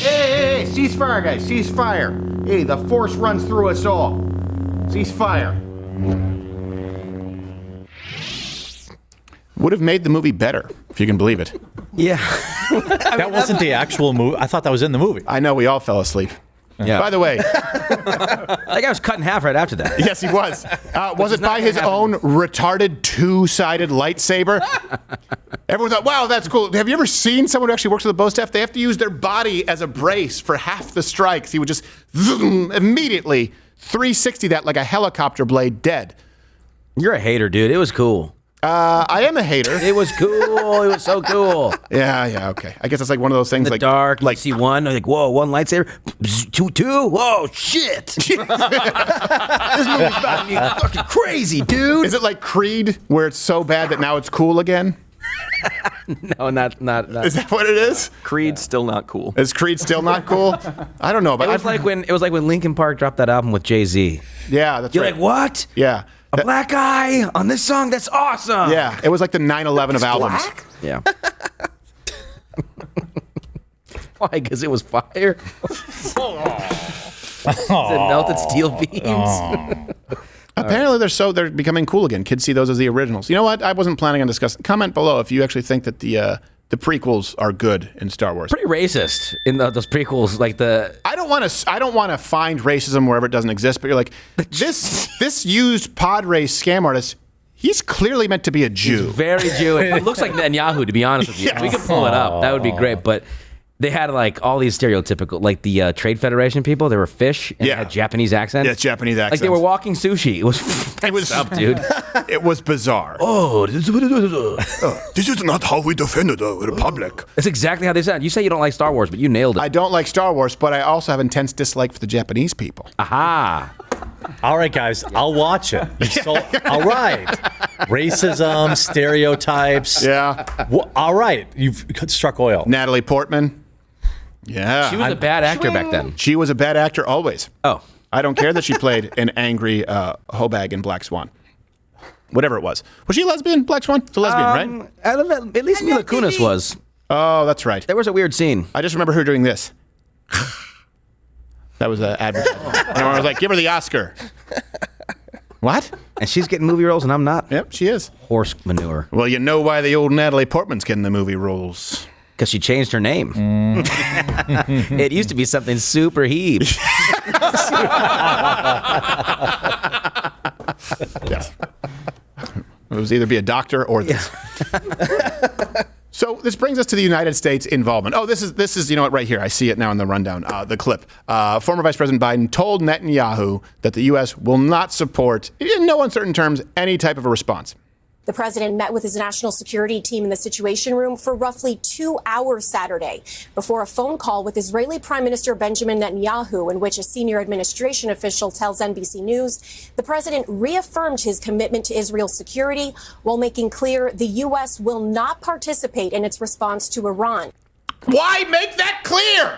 Hey, ceasefire, guys, ceasefire. Hey, the force runs through us all. Ceasefire. Would have made the movie better, if you can believe it. Yeah. That wasn't the actual movie. I thought that was in the movie. I know, we all fell asleep. Yeah. By the way, that guy was cut in half right after that. Yes, he was. Was it by his own retarded two-sided lightsaber? Everyone thought, wow, that's cool. Have you ever seen someone who actually works with the bow staff? They have to use their body as a brace for half the strikes. He would just immediately 360 that like a helicopter blade dead. You're a hater, dude. It was cool. I am a hater. It was cool. It was so cool. Yeah, okay. I guess it's like one of those things the like dark, like see one, like whoa, one lightsaber, two, whoa, shit. This movie's about to be fucking crazy, dude. Is it like Creed, where it's so bad that now it's cool again? No, not. Is that what it is? Creed's still not cool. Is Creed still not cool? I don't know, but it was like when Linkin Park dropped that album with Jay-Z. Yeah, that's You're right. like, what? Yeah. A black guy on this song? That's awesome. Yeah, it was like the 9/11 of albums. Black? Yeah. Why? Because it was fire? It melted steel beams? Apparently they're becoming cool again. Kids see those as the originals. You know what? I wasn't planning on discussing. Comment below if you actually think that the prequels are good in Star Wars. Pretty racist in those prequels, like the. I don't want to find racism wherever it doesn't exist. But you're like this used pod race scam artist. He's clearly meant to be a Jew. He's very Jewish. It looks like Netanyahu, to be honest with you. Yes. We could pull it up. That would be great. But they had like all these stereotypical, like the Trade Federation people. They were fish and they had Japanese accents. Yeah, Japanese accents. Like they were walking sushi. It was up, dude. It was bizarre. This is not how we defend the Republic. That's exactly how they sound. You say you don't like Star Wars, but you nailed it. I don't like Star Wars, but I also have intense dislike for the Japanese people. Aha. All right, guys, I'll watch it. All right. Racism, stereotypes. Yeah. All right. You've struck oil. Natalie Portman. Yeah. She was a bad actor back then. She was a bad actor always. Oh. I don't care that she played an angry Hobag in Black Swan. Whatever it was. Was she a lesbian? Black Swan? It's a lesbian, right? I don't know. At least Mila Kunis was. Oh, that's right. There was a weird scene. I just remember her doing this. That was an advertisement. And I was like, give her the Oscar. What? And she's getting movie roles and I'm not? Yep, she is. Horse manure. Well, you know why the old Natalie Portman's getting the movie roles. Because she changed her name. It used to be something super heave. Yes. It was either be a doctor or this. So this brings us to the United States involvement. Oh, this is you know what, right here. I see it now in the rundown, the clip. Former Vice President Biden told Netanyahu that the U.S. will not support, in no uncertain terms, any type of a response. The president met with his national security team in the Situation Room for roughly 2 hours Saturday before a phone call with Israeli Prime Minister Benjamin Netanyahu, in which a senior administration official tells NBC News the president reaffirmed his commitment to Israel's security while making clear the U.S. will not participate in its response to Iran. Why make that clear?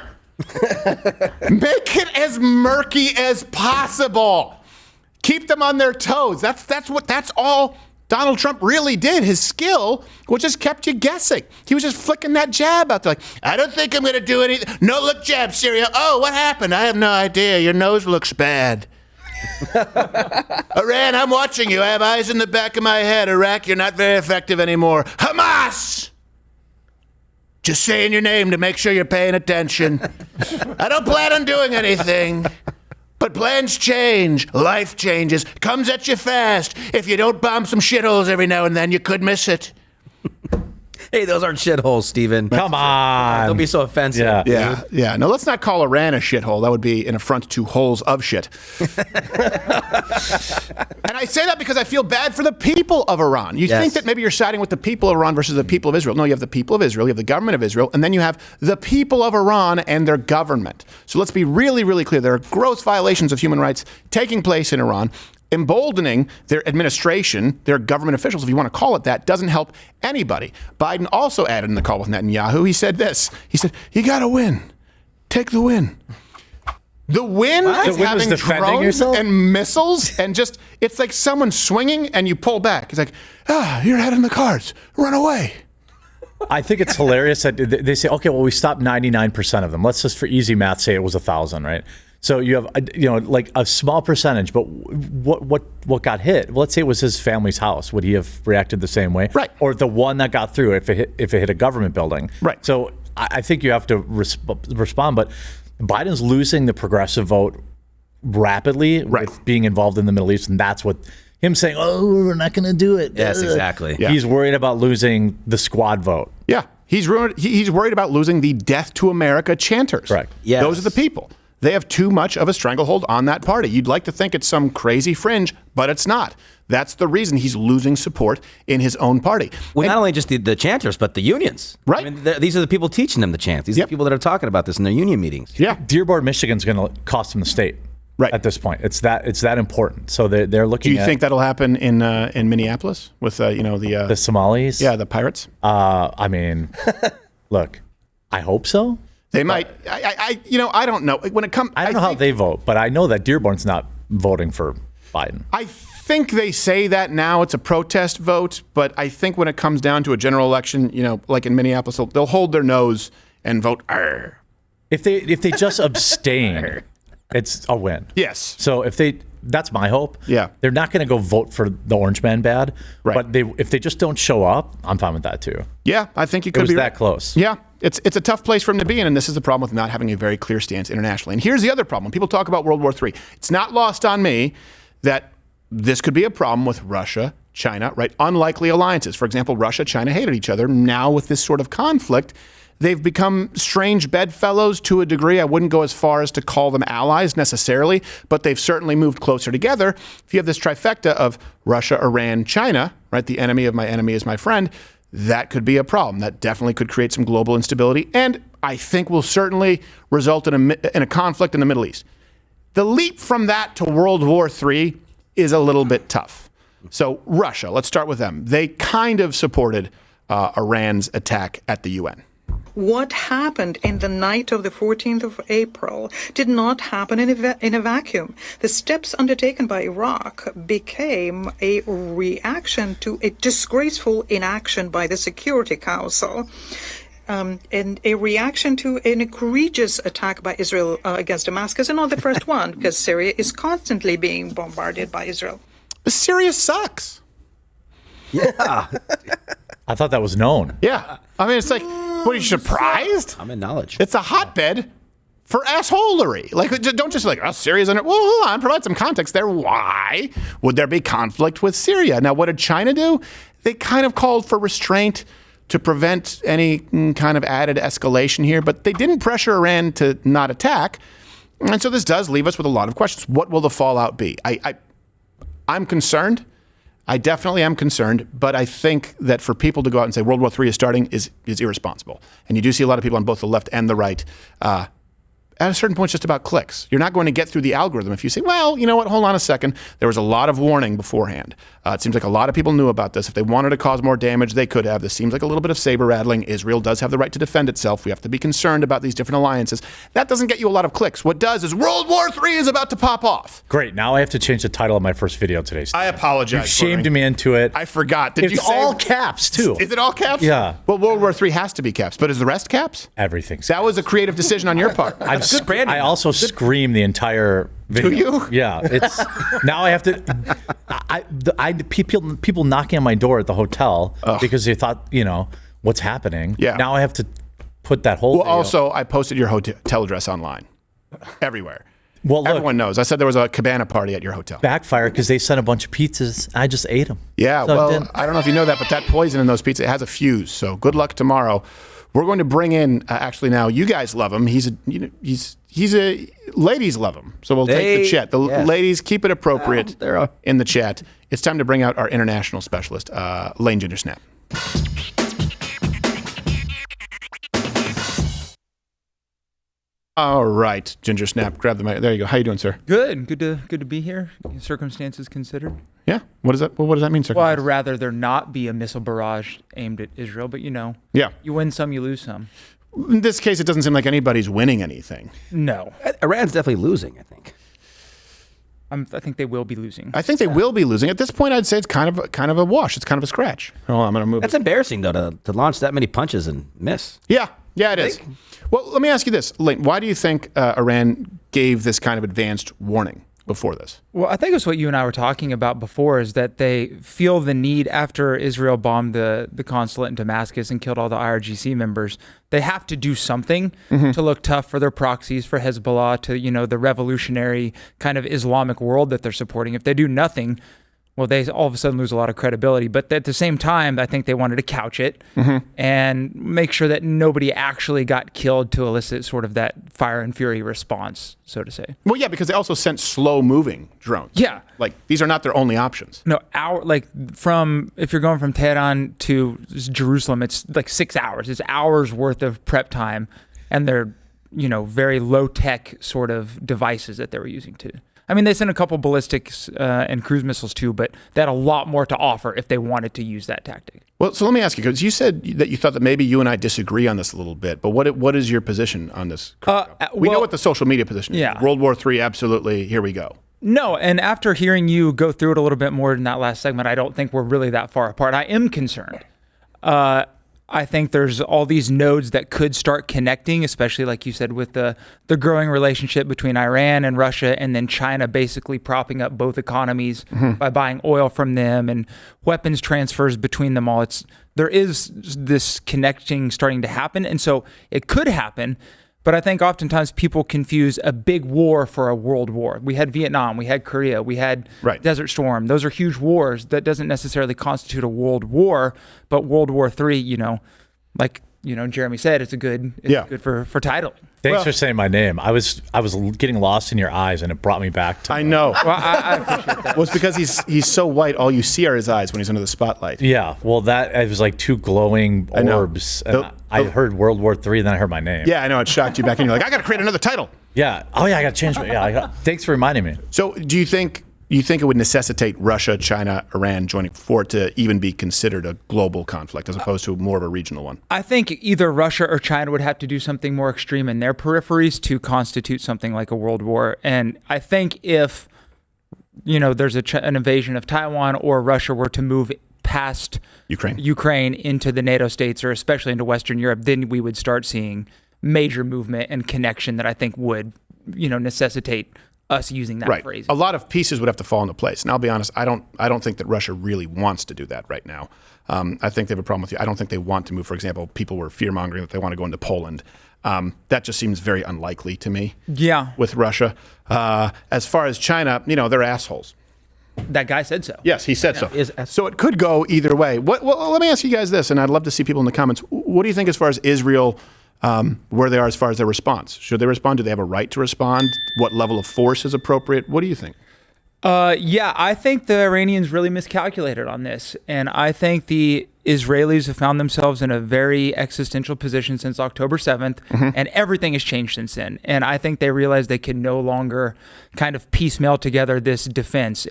Make it as murky as possible. Keep them on their toes. That's all Donald Trump really did. His skill was just kept you guessing. He was just flicking that jab out there like, I don't think I'm going to do anything. No, look, jab, Syria. Oh, what happened? I have no idea. Your nose looks bad. Iran, I'm watching you. I have eyes in the back of my head. Iraq, you're not very effective anymore. Hamas! Just saying your name to make sure you're paying attention. I don't plan on doing anything. But plans change, life changes, comes at you fast. If you don't bomb some shitholes every now and then, you could miss it. Hey, those aren't shitholes, Steven. Come on. Don't be so offensive. Yeah. No, let's not call Iran a shithole. That would be an affront to holes of shit. And I say that because I feel bad for the people of Iran. You think that maybe you're siding with the people of Iran versus the people of Israel. No, you have the people of Israel, you have the government of Israel, and then you have the people of Iran and their government. So let's be really, really clear. There are gross violations of human rights taking place in Iran. Emboldening their administration, their government officials, if you want to call it that, doesn't help anybody. Biden also added in the call with Netanyahu, he said this. He said, you got to win. Take the win. The win is having drones and missiles and just, it's like someone swinging and you pull back. It's like, you're ahead in the cards. Run away. I think it's hilarious that they say, okay, well, we stopped 99% of them. Let's just, for easy math, say it was 1,000, right? So you have, like a small percentage, but what got hit? Well, let's say it was his family's house. Would he have reacted the same way? Right. Or the one that got through if it hit a government building? Right. So I think you have to respond. But Biden's losing the progressive vote rapidly with being involved in the Middle East, and that's what him saying, "Oh, we're not going to do it." Yes, exactly. Yeah. He's worried about losing the squad vote. Yeah, he's worried about losing the "Death to America" chanters. Correct. Yes. Those are the people. They have too much of a stranglehold on that party. You'd like to think it's some crazy fringe, but it's not. That's the reason he's losing support in his own party. Well, not only just the chanters, but the unions. Right. I mean, these are the people teaching them the chants. These are the people that are talking about this in their union meetings. Yeah. Dearborn, Michigan's going to cost them the state. Right. At this point, it's that important. So they're looking. Do you think that'll happen in Minneapolis with the Somalis? Yeah, the pirates. I mean, look, I hope so. They might. I don't know. When it comes, I don't know how they vote, but I know that Dearborn's not voting for Biden. I think they say that now it's a protest vote, but I think when it comes down to a general election, like in Minneapolis, they'll hold their nose and vote. Arr. If they just abstain, it's a win. Yes. So that's my hope. Yeah. They're not going to go vote for the orange man bad, right. But if they just don't show up, I'm fine with that too. Yeah, I think you could be that close. Yeah. It's a tough place for him to be in, and this is the problem with not having a very clear stance internationally. And here's the other problem. When people talk about World War III, it's not lost on me that this could be a problem with Russia, China, right? Unlikely alliances. For example, Russia, China hated each other. Now with this sort of conflict, they've become strange bedfellows to a degree. I wouldn't go as far as to call them allies necessarily, but they've certainly moved closer together. If you have this trifecta of Russia, Iran, China, right? The enemy of my enemy is my friend. That could be a problem. That definitely could create some global instability, and I think will certainly result in a conflict in the Middle East. The leap from that to World War III is a little bit tough. So Russia, let's start with them. They kind of supported Iran's attack at the UN. What happened in the night of the 14th of April did not happen in a vacuum. The steps undertaken by Iraq became a reaction to a disgraceful inaction by the Security Council. And a reaction to an egregious attack by Israel against Damascus, and not the first one, because Syria is constantly being bombarded by Israel. But Syria sucks. Yeah. I thought that was known. Yeah. I mean, it's like, what, are you surprised? I'm in knowledge. It's a hotbed for assholery. Like, don't just like, oh, Syria's under. Well, hold on, provide some context there. Why would there be conflict with Syria? Now, what did China do? They kind of called for restraint to prevent any kind of added escalation here, but they didn't pressure Iran to not attack. And so this does leave us with a lot of questions. What will the fallout be? I'm concerned. I definitely am concerned, but I think that for people to go out and say World War III is starting is irresponsible. And you do see a lot of people on both the left and the right. At a certain point, it's just about clicks. You're not going to get through the algorithm if you say, well, you know what, hold on a second. There was a lot of warning beforehand. It seems like a lot of people knew about this. If they wanted to cause more damage, they could have. This seems like a little bit of saber rattling. Israel does have the right to defend itself. We have to be concerned about these different alliances. That doesn't get you a lot of clicks. What does is World War III is about to pop off. Great. Now I have to change the title of my first video today. I apologize. You shamed me into it. I forgot. Did it's you say all caps, too. Is it all caps? Yeah. Well, World War III has to be caps, but is the rest caps? Everything's That was a creative decision on your part. I also scream the entire video. Do you? Yeah. It's now I have to. People knocking on my door at the hotel because they thought, what's happening. Yeah. Now I have to put that whole. Well, also I posted your hotel address online, everywhere. Well, look, everyone knows. I said there was a cabana party at your hotel. Backfired because they sent a bunch of pizzas. I just ate them. Yeah. So well, I don't know if you know that, but that poison in those pizzas, it has a fuse. So good luck tomorrow. We're going to bring in actually now. You guys love him. He's a ladies love him. So we'll take the chat. The ladies keep it appropriate in the chat. It's time to bring out our international specialist, Lane Ginger Snap. All right, Ginger Snap, grab the mic. There you go. How you doing, sir? Good to be here. Circumstances considered. Yeah. What does that mean, sir? Well, I'd rather there not be a missile barrage aimed at Israel, but Yeah. You win some, you lose some. In this case, it doesn't seem like anybody's winning anything. No. Iran's definitely losing, I think. I think they will be losing. I think they will be losing. At this point, I'd say it's kind of a wash. It's kind of a scratch. Hold on, I'm going to move. That's embarrassing, though, to launch that many punches and miss. Yeah, it is. Well, let me ask you this, Lane. Why do you think Iran gave this kind of advanced warning before this? Well, I think it's what you and I were talking about before, is that they feel the need after Israel bombed the consulate in Damascus and killed all the IRGC members. They have to do something to look tough for their proxies, for Hezbollah, to, the revolutionary kind of Islamic world that they're supporting. If they do nothing, well, they all of a sudden lose a lot of credibility. But at the same time, I think they wanted to couch it and make sure that nobody actually got killed to elicit sort of that fire and fury response, so to say. Well, yeah, because they also sent slow-moving drones. Yeah. Like, these are not their only options. No, if you're going from Tehran to Jerusalem, it's like 6 hours. It's hours worth of prep time. And they're, very low-tech sort of devices that they were using too. I mean, they sent a couple ballistics and cruise missiles too, but they had a lot more to offer if they wanted to use that tactic. Well, so let me ask you, because you said that you thought that maybe you and I disagree on this a little bit, but what is your position on this? We know what the social media position is. Yeah. World War III, absolutely, here we go. No, and after hearing you go through it a little bit more in that last segment, I don't think we're really that far apart. I am concerned. I think there's all these nodes that could start connecting, especially like you said, with the growing relationship between Iran and Russia, and then China basically propping up both economies by buying oil from them and weapons transfers between them all. There is this connecting starting to happen, and so it could happen. But I think oftentimes people confuse a big war for a world war. We had Vietnam, we had Korea, we had Desert Storm. Those are huge wars. That doesn't necessarily constitute a world war, but World War III, Jeremy said, it's good for titling. Thanks for saying my name. I was getting lost in your eyes, and it brought me back to. I know. Well, I appreciate that. Well, it's because he's so white, all you see are his eyes when he's under the spotlight. Yeah. Well, it was like two glowing orbs. I heard World War III, then I heard my name. Yeah, I know. It shocked you back in. You're like, I got to create another title. Yeah. Oh yeah, I got to change. Thanks for reminding me. So, do you think it would necessitate Russia, China, Iran joining for it to even be considered a global conflict as opposed to more of a regional one? I think either Russia or China would have to do something more extreme in their peripheries to constitute something like a world war. And I think if there's an invasion of Taiwan or Russia were to move past Ukraine into the NATO states or especially into Western Europe, then we would start seeing major movement and connection that I think would, necessitate us using that phrase. A lot of pieces would have to fall into place. And I'll be honest, I don't think that Russia really wants to do that right now. I think they have a problem with you. I don't think they want to move. For example, people were fear-mongering that they want to go into Poland. That just seems very unlikely to me. Yeah. With Russia. As far as China, they're assholes. That guy said so. Yes, he said so. So it could go either way. Well, let me ask you guys this, and I'd love to see people in the comments. What do you think as far as Israel, where they are as far as their response? Should they respond? Do they have a right to respond? What level of force is appropriate? What do you think? I think the Iranians really miscalculated on this. And I think the Israelis have found themselves in a very existential position since October 7th, and everything has changed since then. And I think they realized they could no longer kind of piecemeal together this defense.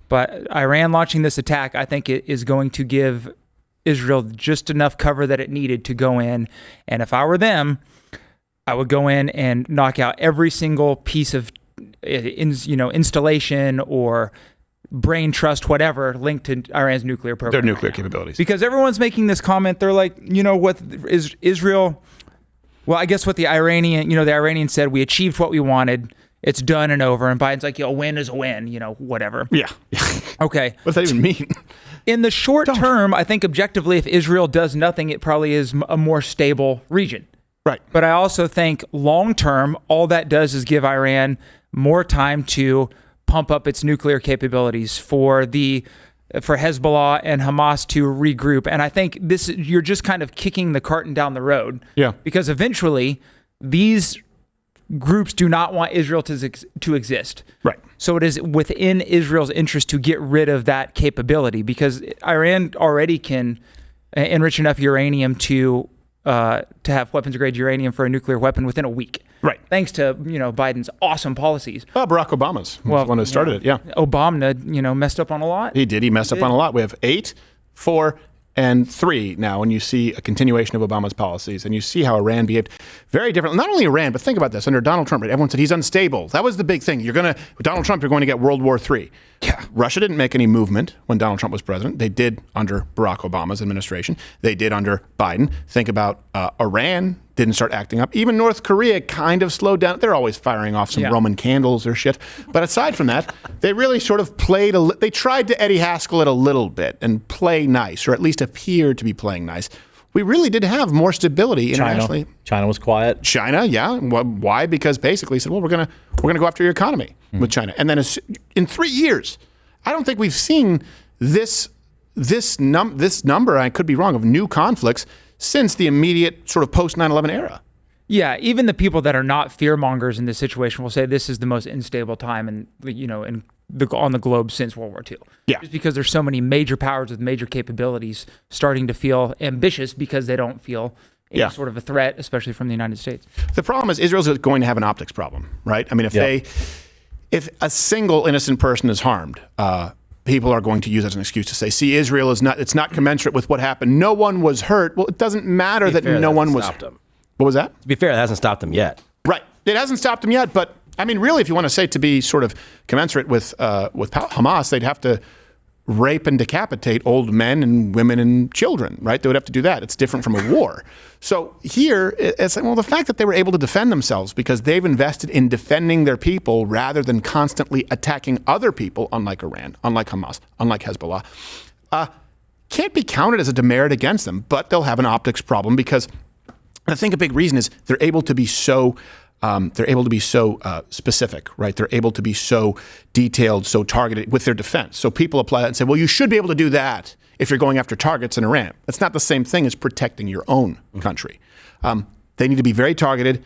But Iran launching this attack, I think it is going to give Israel just enough cover that it needed to go in. And if I were them, I would go in and knock out every single piece of installation or brain trust, whatever, linked to Iran's nuclear program. Their nuclear capabilities. Because everyone's making this comment. They're like, what is Israel? Well, I guess what the Iranians said, we achieved what we wanted. It's done and over. And Biden's like, a win is a win, whatever. Yeah. Okay. What does that even mean? In the short term, I think objectively, if Israel does nothing, it probably is a more stable region. Right. But I also think long term, all that does is give Iran more time to pump up its nuclear capabilities for Hezbollah and Hamas to regroup. And I think you're just kind of kicking the carton down the road. Yeah. Because eventually these groups do not want Israel to exist. Right. So it is within Israel's interest to get rid of that capability because Iran already can enrich enough uranium to have weapons-grade uranium for a nuclear weapon within a week. Right. Thanks to, Biden's awesome policies. Well, Barack Obama's the one who started it, yeah. Obama, messed up on a lot. He did. He messed up on a lot. We have 8, 4, and 3 now, and you see a continuation of Obama's policies, and you see how Iran behaved very differently. Not only Iran, but think about this. Under Donald Trump, everyone said he's unstable. That was the big thing. With Donald Trump, you're going to get World War III. Yeah. Russia didn't make any movement when Donald Trump was president. They did under Barack Obama's administration. They did under Biden. Think about Iran didn't start acting up. Even North Korea kind of slowed down. They're always firing off some Roman candles or shit. But aside from that, they really sort of they tried to Eddie Haskell it a little bit and play nice, or at least appear to be playing nice. We really did have more stability internationally. China was quiet. China, yeah. Why? Because basically said, well, we're gonna go after your economy with China. And then in 3 years, I don't think we've seen this number, I could be wrong, of new conflicts since the immediate sort of post 9/11 era. Yeah, even the people that are not fear mongers in this situation will say this is the most unstable time on the globe since World War II. Yeah. Just because there's so many major powers with major capabilities starting to feel ambitious because they don't feel any sort of a threat, especially from the United States. The problem is Israel's going to have an optics problem, right? I mean, if a single innocent person is harmed, people are going to use as an excuse to say, see, Israel it's not commensurate with what happened. No one was hurt. Well, it doesn't matter that no one was hurt. What was that? To be fair, that hasn't stopped them yet. Right. It hasn't stopped them yet, but I mean, really, if you want to say to be sort of commensurate with Hamas, they'd have to rape and decapitate old men and women and children, right? They would have to do that. It's different from a war. So here, it's like, well, the fact that they were able to defend themselves because they've invested in defending their people rather than constantly attacking other people, unlike Iran, unlike Hamas, unlike Hezbollah, can't be counted as a demerit against them, but they'll have an optics problem because I think a big reason is they're able to be so specific, right? They're able to be so detailed, so targeted with their defense. So people apply that and say, well, you should be able to do that if you're going after targets in Iran. That's not the same thing as protecting your own country. They need to be very targeted,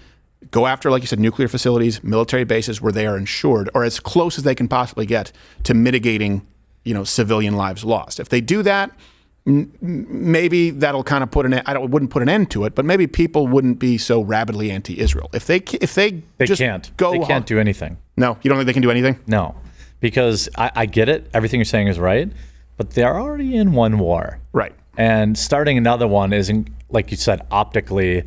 go after, like you said, nuclear facilities, military bases where they are insured, or as close as they can possibly get to mitigating, civilian lives lost. If they do that, maybe that'll kind of put an it wouldn't put an end to it, but maybe people wouldn't be so rabidly anti-Israel if they just can't. Go they can't do anything. No, you don't think they can do anything? No, because I get it. Everything you're saying is right, but they're already in one war, right? And starting another one isn't, like you said, optically.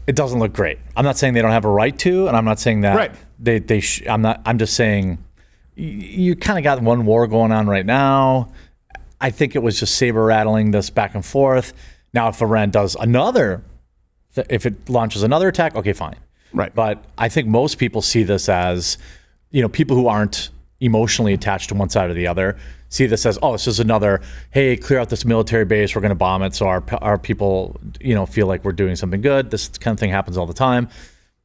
It doesn't look great. I'm not saying they don't have a right to, and I'm not saying that I'm just saying you kind of got one war going on right now. I think it was just saber rattling this back and forth. Now, if Iran does if it launches another attack, okay, fine. Right. But I think most people see this as, people who aren't emotionally attached to one side or the other see this as, this is another, hey, clear out this military base, we're going to bomb it so our people, feel like we're doing something good. This kind of thing happens all the time.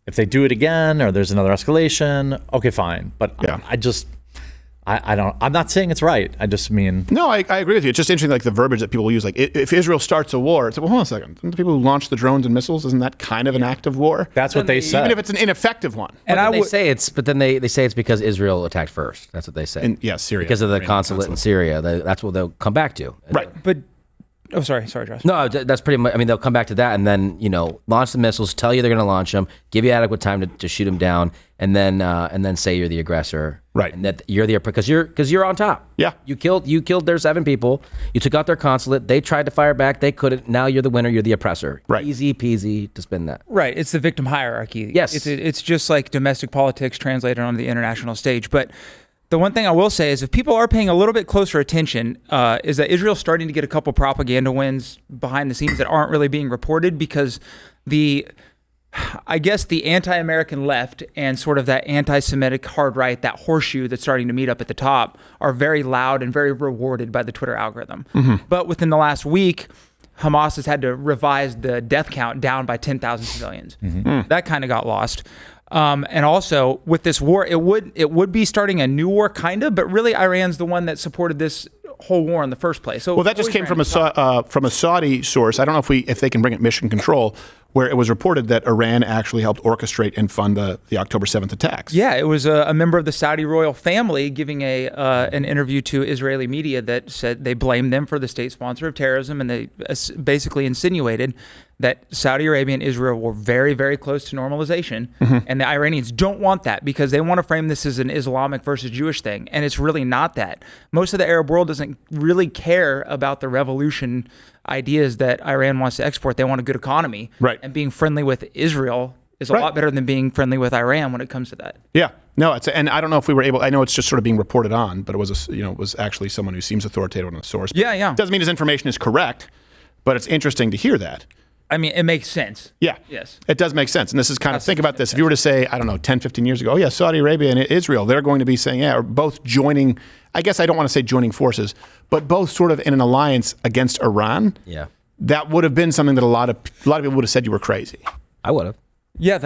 If they do it again or there's another escalation, okay, fine. But I'm not saying it's right. I just mean... No, I agree with you. It's just interesting, like the verbiage that people use. Like, if Israel starts a war, it's like, well, hold on a second. The people who launch the drones and missiles, isn't that kind of an act of war? That's what they said. Even if it's an ineffective one. And they say it's because Israel attacked first. That's what they say. Syria. Because of the consulate in Syria. That's what they'll come back to. Right. But... Oh, sorry, Josh. No, that's pretty much. I mean, they'll come back to that, and then launch the missiles, tell you they're going to launch them, give you adequate time to shoot them down, and then say you're the aggressor, right? And that you're because you're on top. Yeah, you killed their 7 people. You took out their consulate. They tried to fire back. They couldn't. Now you're the winner. You're the oppressor. Right. Easy peasy to spin that. Right. It's the victim hierarchy. Yes. It's just like domestic politics translated onto the international stage, but. The one thing I will say is if people are paying a little bit closer attention, is that Israel's starting to get a couple propaganda wins behind the scenes that aren't really being reported because the anti-American left and sort of that anti-Semitic hard right, that horseshoe that's starting to meet up at the top, are very loud and very rewarded by the Twitter algorithm. Mm-hmm. But within the last week, Hamas has had to revise the death count down by 10,000 civilians. Mm-hmm. That kind of got lost. And also with this war, it would be starting a new war, kind of, but really Iran's the one that supported this whole war in the first place. So that just came from a Saudi source. I don't know if they can bring it Mission Control, where it was reported that Iran actually helped orchestrate and fund the October 7th attacks. Yeah, it was a member of the Saudi royal family giving an interview to Israeli media that said they blamed them for the state sponsor of terrorism, and they basically insinuated that Saudi Arabia and Israel were very, very close to normalization, and the Iranians don't want that because they want to frame this as an Islamic versus Jewish thing, and it's really not that. Most of the Arab world doesn't really care about the revolution ideas that Iran wants to export. They want a good economy, right? And being friendly with Israel is a lot better than being friendly with Iran when it comes to that. Yeah, no, and I don't know if we were able. I know it's just sort of being reported on, but it was actually someone who seems authoritative on the source. Yeah. Doesn't mean his information is correct, but it's interesting to hear that. I mean, it makes sense. Yeah. Yes. It does make sense. And this is kind of, think about this. If you were to say, I don't know, 10, 15 years ago, Saudi Arabia and Israel, they're going to be saying, or both joining, I guess I don't want to say joining forces, but both sort of in an alliance against Iran. Yeah. That would have been something that a lot of people would have said you were crazy. I would have. Yeah.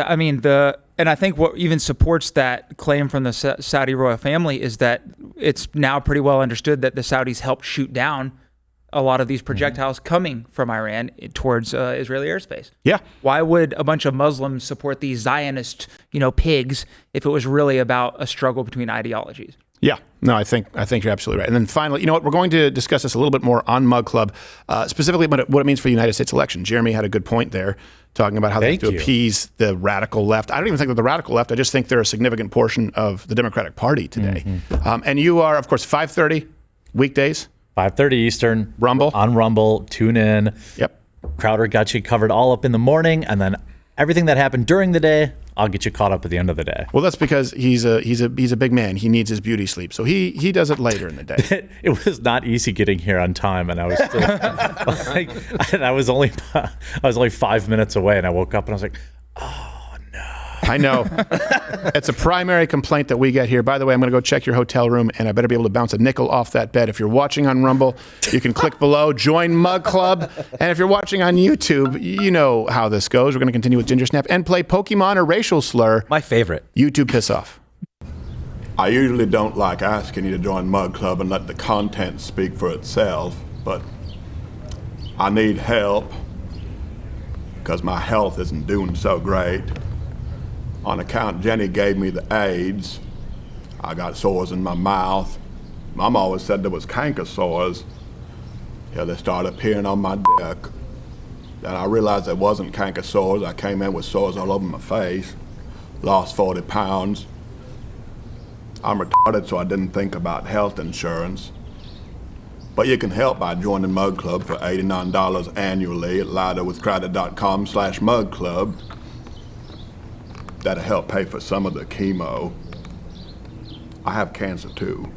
And I think what even supports that claim from the Saudi royal family is that it's now pretty well understood that the Saudis helped shoot down a lot of these projectiles coming from Iran towards Israeli airspace. Yeah. Why would a bunch of Muslims support these Zionist, pigs if it was really about a struggle between ideologies? Yeah. No, I think you're absolutely right. And then finally, we're going to discuss this a little bit more on Mug Club, specifically what it means for the United States election. Jeremy had a good point there, talking about how they have to appease the radical left. I don't even think they're the radical left. I just think they're a significant portion of the Democratic Party today. Mm-hmm. And you are, of course, 5:30 weekdays. 5:30 Eastern. Rumble. On Rumble. Tune in. Yep. Crowder got you covered all up in the morning, and then everything that happened during the day, I'll get you caught up at the end of the day. Well, that's because he's a big man. He needs his beauty sleep, so he does it later in the day. It was not easy getting here on time, and I was still I was only 5 minutes away, and I woke up and I was like, oh. I know. It's a primary complaint that we get here. By the way, I'm going to go check your hotel room, and I better be able to bounce a nickel off that bed. If you're watching on Rumble, you can click below, join Mug Club. And if you're watching on YouTube, you know how this goes. We're going to continue with Ginger Snap and play Pokemon or Racial Slur. My favorite. YouTube Piss Off. I usually don't like asking you to join Mug Club and let the content speak for itself, but I need help because my health isn't doing so great. On account Jenny gave me the AIDS, I got sores in my mouth. Mom always said there was canker sores. Yeah, they started appearing on my dick. Then I realized it wasn't canker sores. I came in with sores all over my face. Lost 40 pounds. I'm retarded, so I didn't think about health insurance. But you can help by joining Mug Club for $89 annually at lighterwithcredit.com/Mug Club. That'll help pay for some of the chemo. I have cancer too.